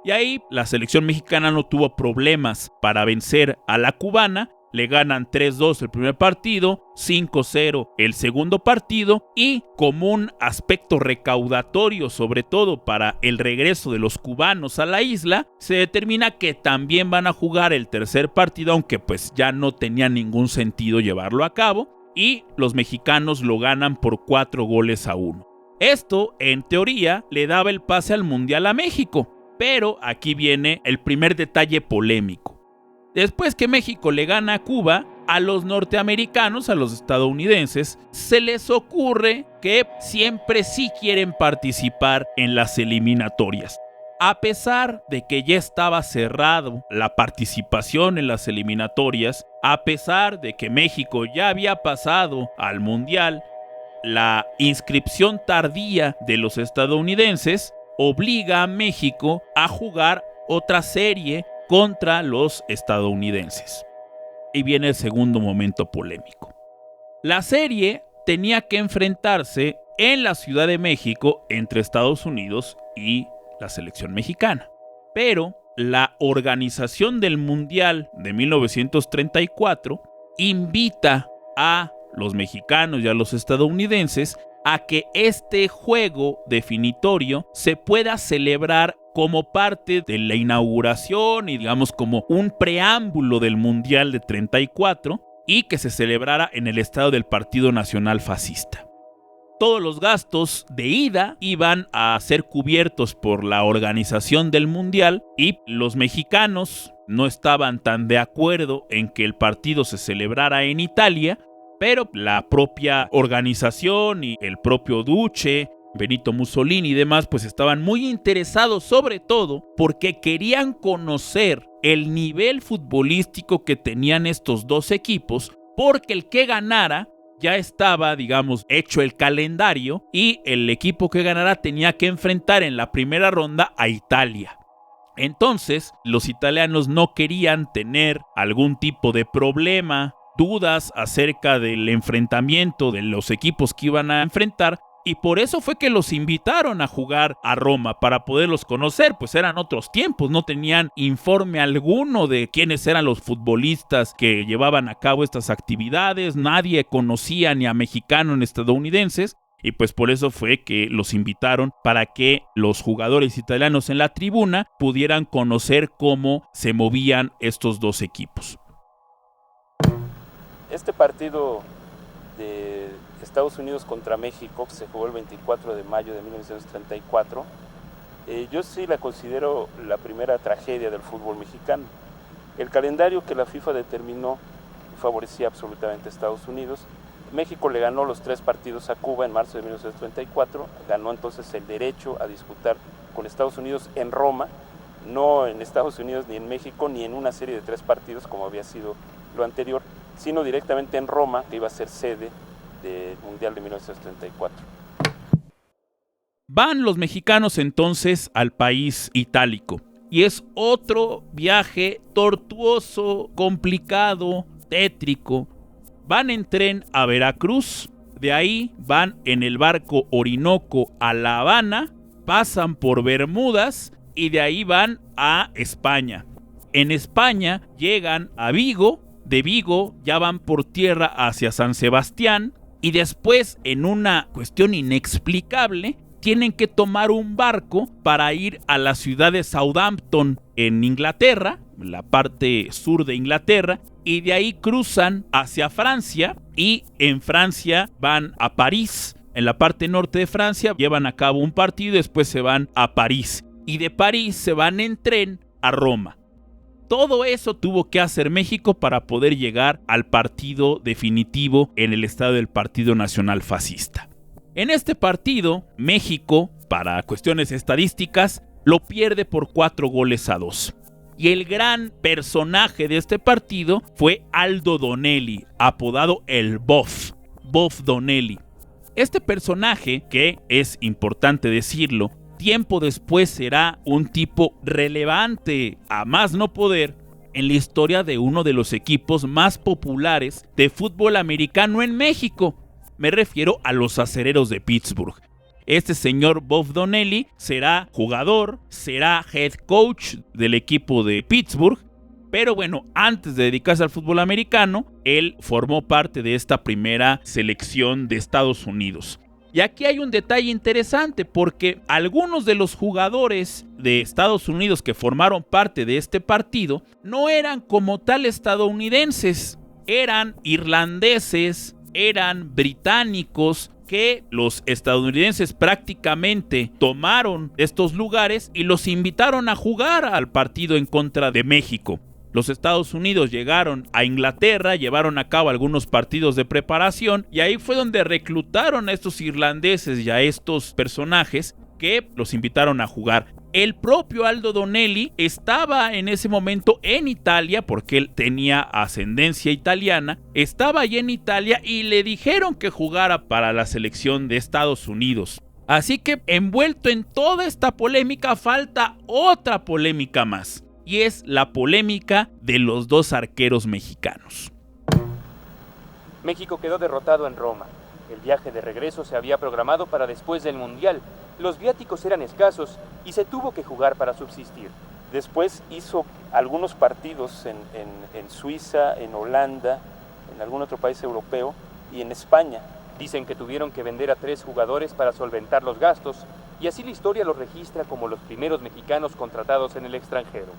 Y ahí la selección mexicana no tuvo problemas para vencer a la cubana. Le ganan 3-2 el primer partido, 5-0 el segundo partido, y como un aspecto recaudatorio, sobre todo para el regreso de los cubanos a la isla, se determina que también van a jugar el tercer partido, aunque pues ya no tenía ningún sentido llevarlo a cabo, y los mexicanos lo ganan por 4-1. Esto, en teoría, le daba el pase al Mundial a México, pero aquí viene el primer detalle polémico. Después que México le gana a Cuba, a los norteamericanos, a los estadounidenses, se les ocurre que siempre sí quieren participar en las eliminatorias. A pesar de que ya estaba cerrado la participación en las eliminatorias, a pesar de que México ya había pasado al Mundial, la inscripción tardía de los estadounidenses obliga a México a jugar otra serie contra los estadounidenses. Y viene el segundo momento polémico. La serie tenía que enfrentarse en la Ciudad de México entre Estados Unidos y la selección mexicana. Pero la organización del Mundial de 1934 invita a los mexicanos y a los estadounidenses a que este juego definitorio se pueda celebrar como parte de la inauguración y digamos como un preámbulo del Mundial de 34, y que se celebrara en el estadio del Partido Nacional Fascista. Todos los gastos de ida iban a ser cubiertos por la organización del Mundial, y los mexicanos no estaban tan de acuerdo en que el partido se celebrara en Italia, pero la propia organización y el propio Duce, Benito Mussolini y demás, pues estaban muy interesados, sobre todo porque querían conocer el nivel futbolístico que tenían estos dos equipos, porque el que ganara ya estaba, digamos, hecho el calendario y el equipo que ganara tenía que enfrentar en la primera ronda a Italia. Entonces, los italianos no querían tener algún tipo de problema, dudas acerca del enfrentamiento de los equipos que iban a enfrentar, y por eso fue que los invitaron a jugar a Roma, para poderlos conocer, pues eran otros tiempos, no tenían informe alguno de quiénes eran los futbolistas que llevaban a cabo estas actividades, nadie conocía ni a mexicanos ni estadounidenses, y pues por eso fue que los invitaron para que los jugadores italianos en la tribuna pudieran conocer cómo se movían estos dos equipos. Este partido de Estados Unidos contra México, que se jugó el 24 de mayo de 1934, yo sí la considero la primera tragedia del fútbol mexicano. El calendario que la FIFA determinó favorecía absolutamente a Estados Unidos. México le ganó los 3 partidos a Cuba en marzo de 1934, ganó entonces el derecho a disputar con Estados Unidos en Roma, no en Estados Unidos ni en México, ni en una serie de 3 partidos como había sido lo anterior, sino directamente en Roma, que iba a ser sede del Mundial de 1934. Van los mexicanos entonces al país itálico, y es otro viaje tortuoso, complicado, tétrico. Van en tren a Veracruz, de ahí van en el barco Orinoco a La Habana, pasan por Bermudas y de ahí van a España. En España llegan a Vigo, de Vigo ya van por tierra hacia San Sebastián y después, en una cuestión inexplicable, tienen que tomar un barco para ir a la ciudad de Southampton en Inglaterra, la parte sur de Inglaterra, y de ahí cruzan hacia Francia y en Francia van a París. En la parte norte de Francia llevan a cabo un partido y después se van a París. Y de París se van en tren a Roma. Todo eso tuvo que hacer México para poder llegar al partido definitivo en el estadio del Partido Nacional Fascista. En este partido, México, para cuestiones estadísticas, lo pierde por 4-2. Y el gran personaje de este partido fue Aldo Donelli, apodado el Bof Donelli. Este personaje, que es importante decirlo, tiempo después será un tipo relevante a más no poder en la historia de uno de los equipos más populares de fútbol americano en México. Me refiero a los Acereros de Pittsburgh. Este señor Bob Donnelly será jugador, será head coach del equipo de Pittsburgh, pero bueno, antes de dedicarse al fútbol americano, él formó parte de esta primera selección de Estados Unidos. Y aquí hay un detalle interesante porque algunos de los jugadores de Estados Unidos que formaron parte de este partido no eran como tal estadounidenses, eran irlandeses, eran británicos, que los estadounidenses prácticamente tomaron estos lugares y los invitaron a jugar al partido en contra de México. Los Estados Unidos llegaron a Inglaterra, llevaron a cabo algunos partidos de preparación y ahí fue donde reclutaron a estos irlandeses y a estos personajes que los invitaron a jugar. El propio Aldo Donelli estaba en ese momento en Italia porque él tenía ascendencia italiana, estaba allí en Italia y le dijeron que jugara para la selección de Estados Unidos. Así que envuelto en toda esta polémica falta otra polémica más. Y es la polémica de los dos arqueros mexicanos. México quedó derrotado en Roma. El viaje de regreso se había programado para después del Mundial. Los viáticos eran escasos y se tuvo que jugar para subsistir. Después hizo algunos partidos en Suiza, en Holanda, en algún otro país europeo y en España. Dicen que tuvieron que vender a 3 jugadores para solventar los gastos, y así la historia los registra como los primeros mexicanos contratados en el extranjero.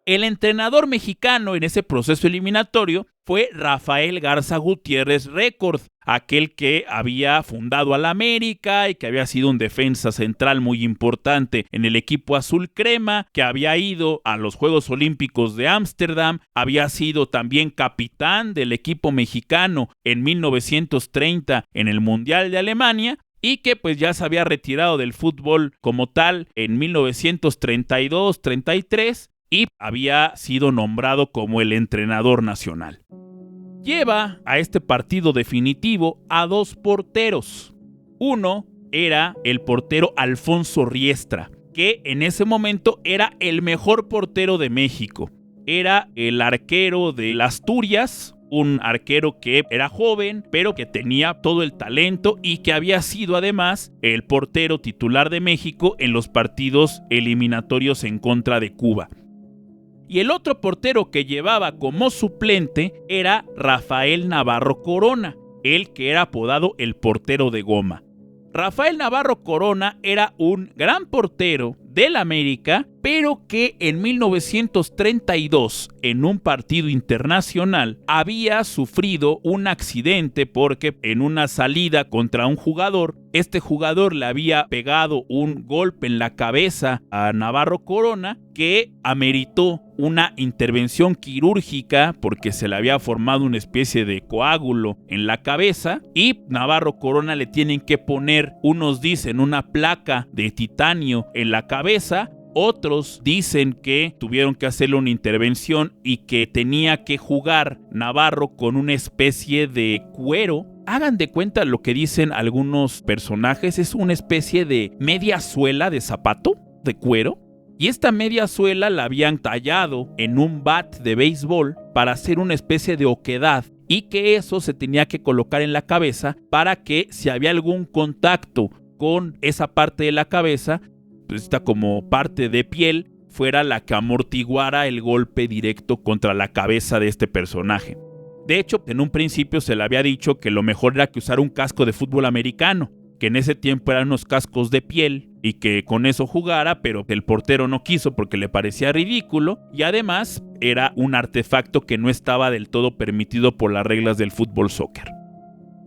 El entrenador mexicano en ese proceso eliminatorio fue Rafael Garza Gutiérrez Record, aquel que había fundado al América y que había sido un defensa central muy importante en el equipo azul crema, que había ido a los Juegos Olímpicos de Ámsterdam, había sido también capitán del equipo mexicano en 1930 en el Mundial de Alemania, y que pues ya se había retirado del fútbol como tal en 1932-33, y había sido nombrado como el entrenador nacional. Lleva a este partido definitivo a 2 porteros. Uno era el portero Alfonso Riestra, que en ese momento era el mejor portero de México. Era el arquero del Asturias, un arquero que era joven, pero que tenía todo el talento y que había sido además el portero titular de México en los partidos eliminatorios en contra de Cuba. Y el otro portero que llevaba como suplente era Rafael Navarro Corona, el que era apodado el portero de goma. Rafael Navarro Corona era un gran portero del América, pero que en 1932, en un partido internacional, había sufrido un accidente porque en una salida contra un jugador, este jugador le había pegado un golpe en la cabeza a Navarro Corona que ameritó una intervención quirúrgica porque se le había formado una especie de coágulo en la cabeza y Navarro Corona le tienen que poner, unos dicen una placa de titanio en la cabeza, otros dicen que tuvieron que hacerle una intervención y que tenía que jugar Navarro con una especie de cuero. Hagan de cuenta lo que dicen algunos personajes, es una especie de media suela de zapato de cuero. Y esta media suela la habían tallado en un bat de béisbol para hacer una especie de oquedad y que eso se tenía que colocar en la cabeza para que si había algún contacto con esa parte de la cabeza, pues esta como parte de piel, fuera la que amortiguara el golpe directo contra la cabeza de este personaje. De hecho, en un principio se le había dicho que lo mejor era que usara un casco de fútbol americano, que en ese tiempo eran unos cascos de piel y que con eso jugara, pero el portero no quiso porque le parecía ridículo y además era un artefacto que no estaba del todo permitido por las reglas del fútbol soccer.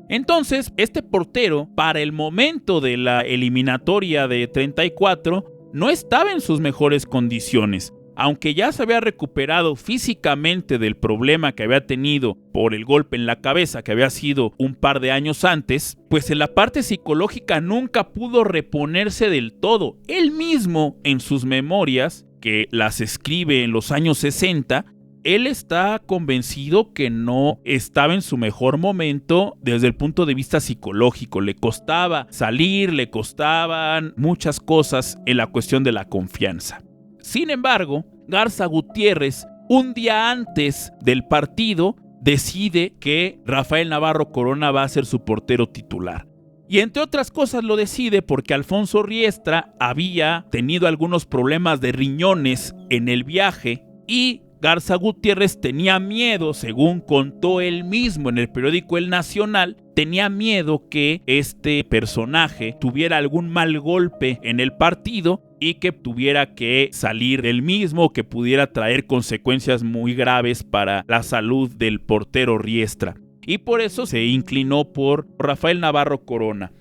Entonces, este portero, para el momento de la eliminatoria de 34, no estaba en sus mejores condiciones. Aunque ya se había recuperado físicamente del problema que había tenido por el golpe en la cabeza que había sido un par de años antes, pues en la parte psicológica nunca pudo reponerse del todo. Él mismo, en sus memorias, que las escribe en los años 60, él está convencido que no estaba en su mejor momento desde el punto de vista psicológico. Le costaba salir, le costaban muchas cosas en la cuestión de la confianza. Sin embargo, Garza Gutiérrez, un día antes del partido, decide que Rafael Navarro Corona va a ser su portero titular. Y entre otras cosas lo decide porque Alfonso Riestra había tenido algunos problemas de riñones en el viaje y Garza Gutiérrez tenía miedo, según contó él mismo en el periódico El Nacional, tenía miedo que este personaje tuviera algún mal golpe en el partido y que tuviera que salir del mismo, que pudiera traer consecuencias muy graves para la salud del portero Riestra. Y por eso se inclinó por Rafael Navarro Corona.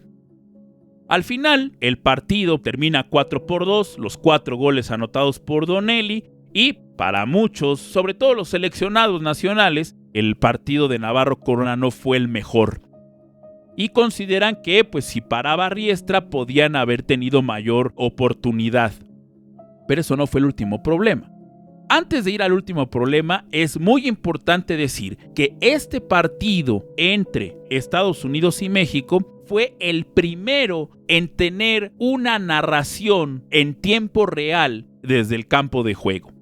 Al final, el partido termina 4-2, los 4 goles anotados por Donelli, y para muchos, sobre todo los seleccionados nacionales, el partido de Navarro Corona no fue el mejor. Y consideran que, pues, si paraba Riestra, podían haber tenido mayor oportunidad. Pero eso no fue el último problema. Antes de ir al último problema, es muy importante decir que este partido entre Estados Unidos y México fue el primero en tener una narración en tiempo real desde el campo de juego.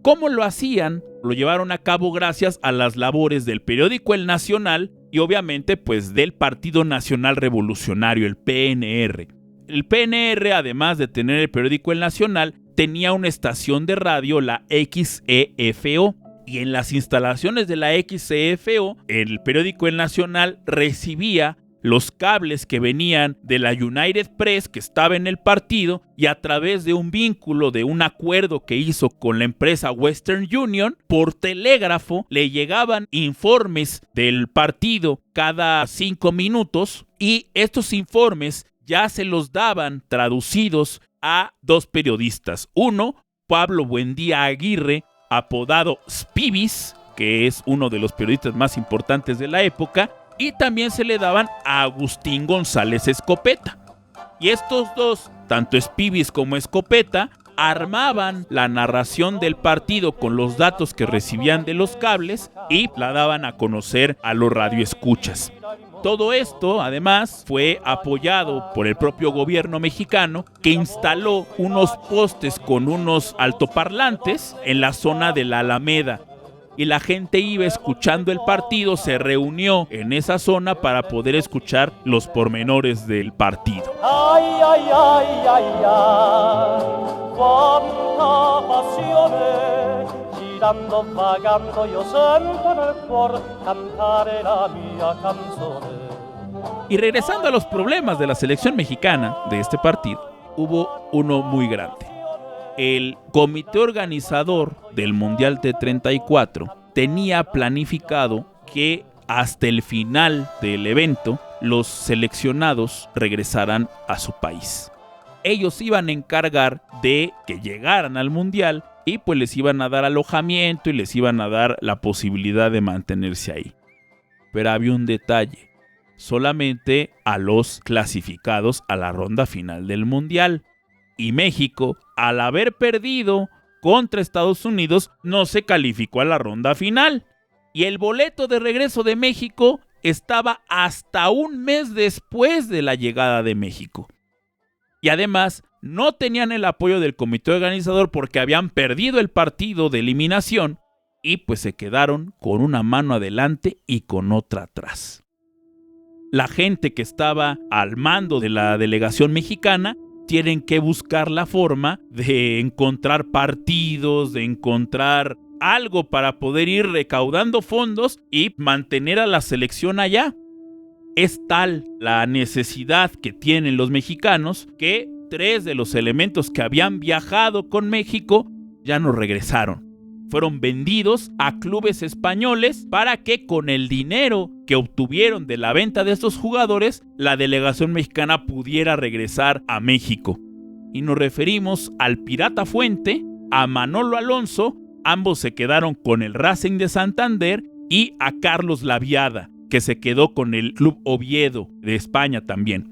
¿Cómo lo hacían? Lo llevaron a cabo gracias a las labores del periódico El Nacional y obviamente pues del Partido Nacional Revolucionario, el PNR. El PNR, además de tener el periódico El Nacional, tenía una estación de radio, la XEFO. Y en las instalaciones de la XEFO, el periódico El Nacional recibía los cables que venían de la United Press que estaba en el partido y a través de un vínculo de un acuerdo que hizo con la empresa Western Union, por telégrafo le llegaban informes del partido cada 5 minutos y estos informes ya se los daban traducidos a 2 periodistas. Uno, Pablo Buendía Aguirre, apodado Spibis, que es uno de los periodistas más importantes de la época, y también se le daban a Agustín González Escopeta. Y estos dos, tanto Spibis como Escopeta, armaban la narración del partido con los datos que recibían de los cables y la daban a conocer a los radioescuchas. Todo esto, además, fue apoyado por el propio gobierno mexicano, que instaló unos postes con unos altoparlantes en la zona de la Alameda. Y la gente iba escuchando el partido, se reunió en esa zona para poder escuchar los pormenores del partido. Ay, ay, ay, ay, ay, cuánta pasione, girando, vagando, yo sento en el cuore cantare la mia canzone. Y regresando a los problemas de la selección mexicana de este partido, hubo uno muy grande. El comité organizador del Mundial de 34 tenía planificado que hasta el final del evento los seleccionados regresaran a su país. Ellos iban a encargar de que llegaran al Mundial y pues les iban a dar alojamiento y les iban a dar la posibilidad de mantenerse ahí. Pero había un detalle: solamente a los clasificados a la ronda final del Mundial. Y México, al haber perdido contra Estados Unidos, no se calificó a la ronda final. Y el boleto de regreso de México estaba hasta un mes después de la llegada de México. Y además, no tenían el apoyo del comité organizador porque habían perdido el partido de eliminación y pues se quedaron con una mano adelante y con otra atrás. La gente que estaba al mando de la delegación mexicana tienen que buscar la forma de encontrar partidos, de encontrar algo para poder ir recaudando fondos y mantener a la selección allá. Es tal la necesidad que tienen los mexicanos que 3 de los elementos que habían viajado con México ya no regresaron. Fueron vendidos a clubes españoles para que con el dinero que obtuvieron de la venta de estos jugadores, la delegación mexicana pudiera regresar a México. Y nos referimos al Pirata Fuente, a Manolo Alonso, ambos se quedaron con el Racing de Santander, y a Carlos Laviada, que se quedó con el Club Oviedo de España también.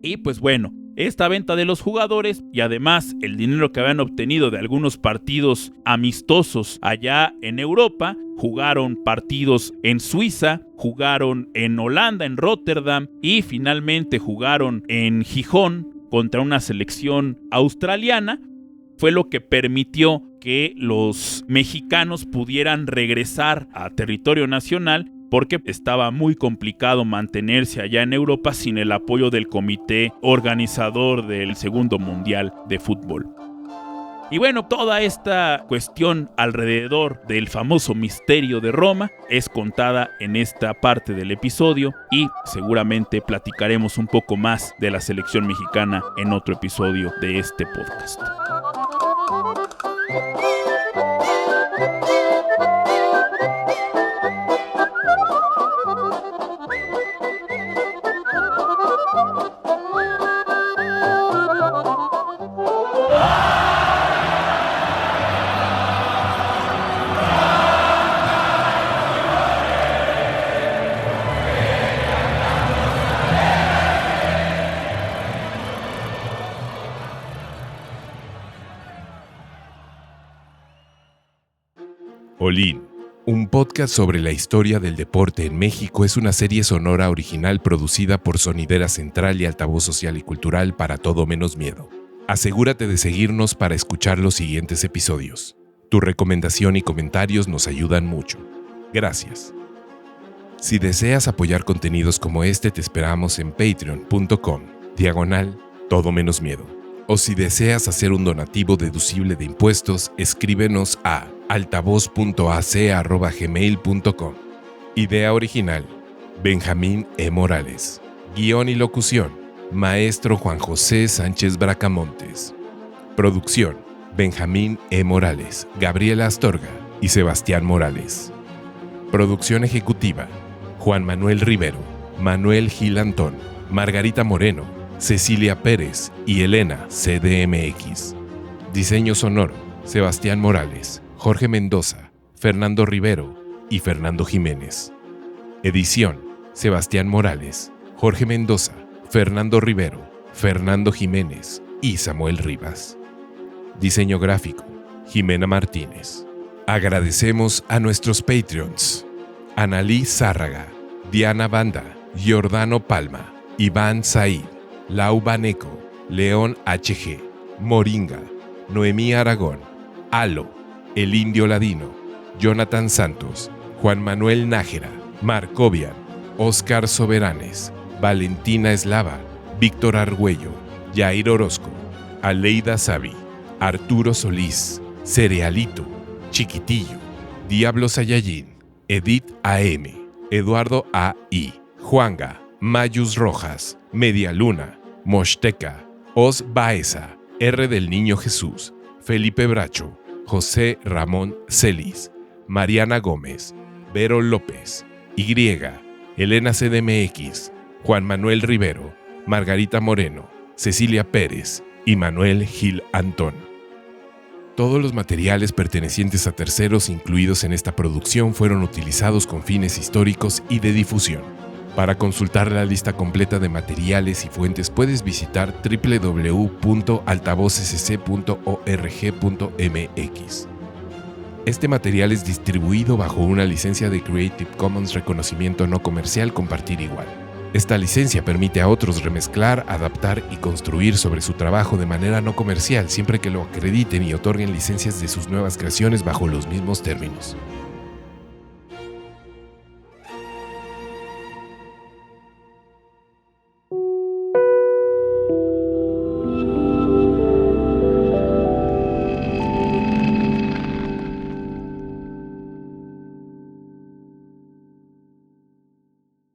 Y pues bueno, esta venta de los jugadores y además el dinero que habían obtenido de algunos partidos amistosos allá en Europa, jugaron partidos en Suiza, jugaron en Holanda, en Rotterdam y finalmente jugaron en Gijón contra una selección australiana, fue lo que permitió que los mexicanos pudieran regresar a territorio nacional, porque estaba muy complicado mantenerse allá en Europa sin el apoyo del comité organizador del segundo mundial de fútbol. Y bueno, toda esta cuestión alrededor del famoso misterio de Roma es contada en esta parte del episodio y seguramente platicaremos un poco más de la selección mexicana en otro episodio de este podcast. Olín, un podcast sobre la historia del deporte en México, es una serie sonora original producida por Sonidera Central y Altavoz Social y Cultural para Todo Menos Miedo. Asegúrate de seguirnos para escuchar los siguientes episodios. Tu recomendación y comentarios nos ayudan mucho. Gracias. Si deseas apoyar contenidos como este, te esperamos en patreon.com/Todo Menos Miedo. O si deseas hacer un donativo deducible de impuestos, escríbenos a altavoz.ac@gmail.com. Idea original: Benjamín E. Morales. Guión y locución: Maestro Juan José Sánchez Bracamontes. Producción: Benjamín E. Morales, Gabriela Astorga y Sebastián Morales. Producción ejecutiva: Juan Manuel Rivero, Manuel Gil Antón, Margarita Moreno, Cecilia Pérez y Elena CDMX. Diseño sonoro: Sebastián Morales, Jorge Mendoza, Fernando Rivero y Fernando Jiménez. Edición: Sebastián Morales, Jorge Mendoza, Fernando Rivero, Fernando Jiménez y Samuel Rivas. Diseño gráfico, Jimena Martínez. Agradecemos a nuestros Patreons: Analí Zárraga, Diana Banda, Giordano Palma, Iván Said, Lau Baneco, León HG, Moringa, Noemí Aragón, Alo, El Indio Ladino, Jonathan Santos, Juan Manuel Nájera, Marcovian, Óscar Soberanes, Valentina Eslava, Víctor Argüello, Jair Orozco, Aleida Sabi, Arturo Solís, Cerealito, Chiquitillo, Diablo Sayayín, Edith AM, Eduardo A.I., Juanga, Mayus Rojas, Media Luna, Mosteca, Os Baeza, R. del Niño Jesús, Felipe Bracho, José Ramón Celis, Mariana Gómez, Vero López, Y, Elena CDMX, Juan Manuel Rivero, Margarita Moreno, Cecilia Pérez y Manuel Gil Antón. Todos los materiales pertenecientes a terceros incluidos en esta producción fueron utilizados con fines históricos y de difusión. Para consultar la lista completa de materiales y fuentes puedes visitar www.altavozsc.org.mx. Este material es distribuido bajo una licencia de Creative Commons Reconocimiento No Comercial Compartir Igual. Esta licencia permite a otros remezclar, adaptar y construir sobre su trabajo de manera no comercial siempre que lo acrediten y otorguen licencias de sus nuevas creaciones bajo los mismos términos.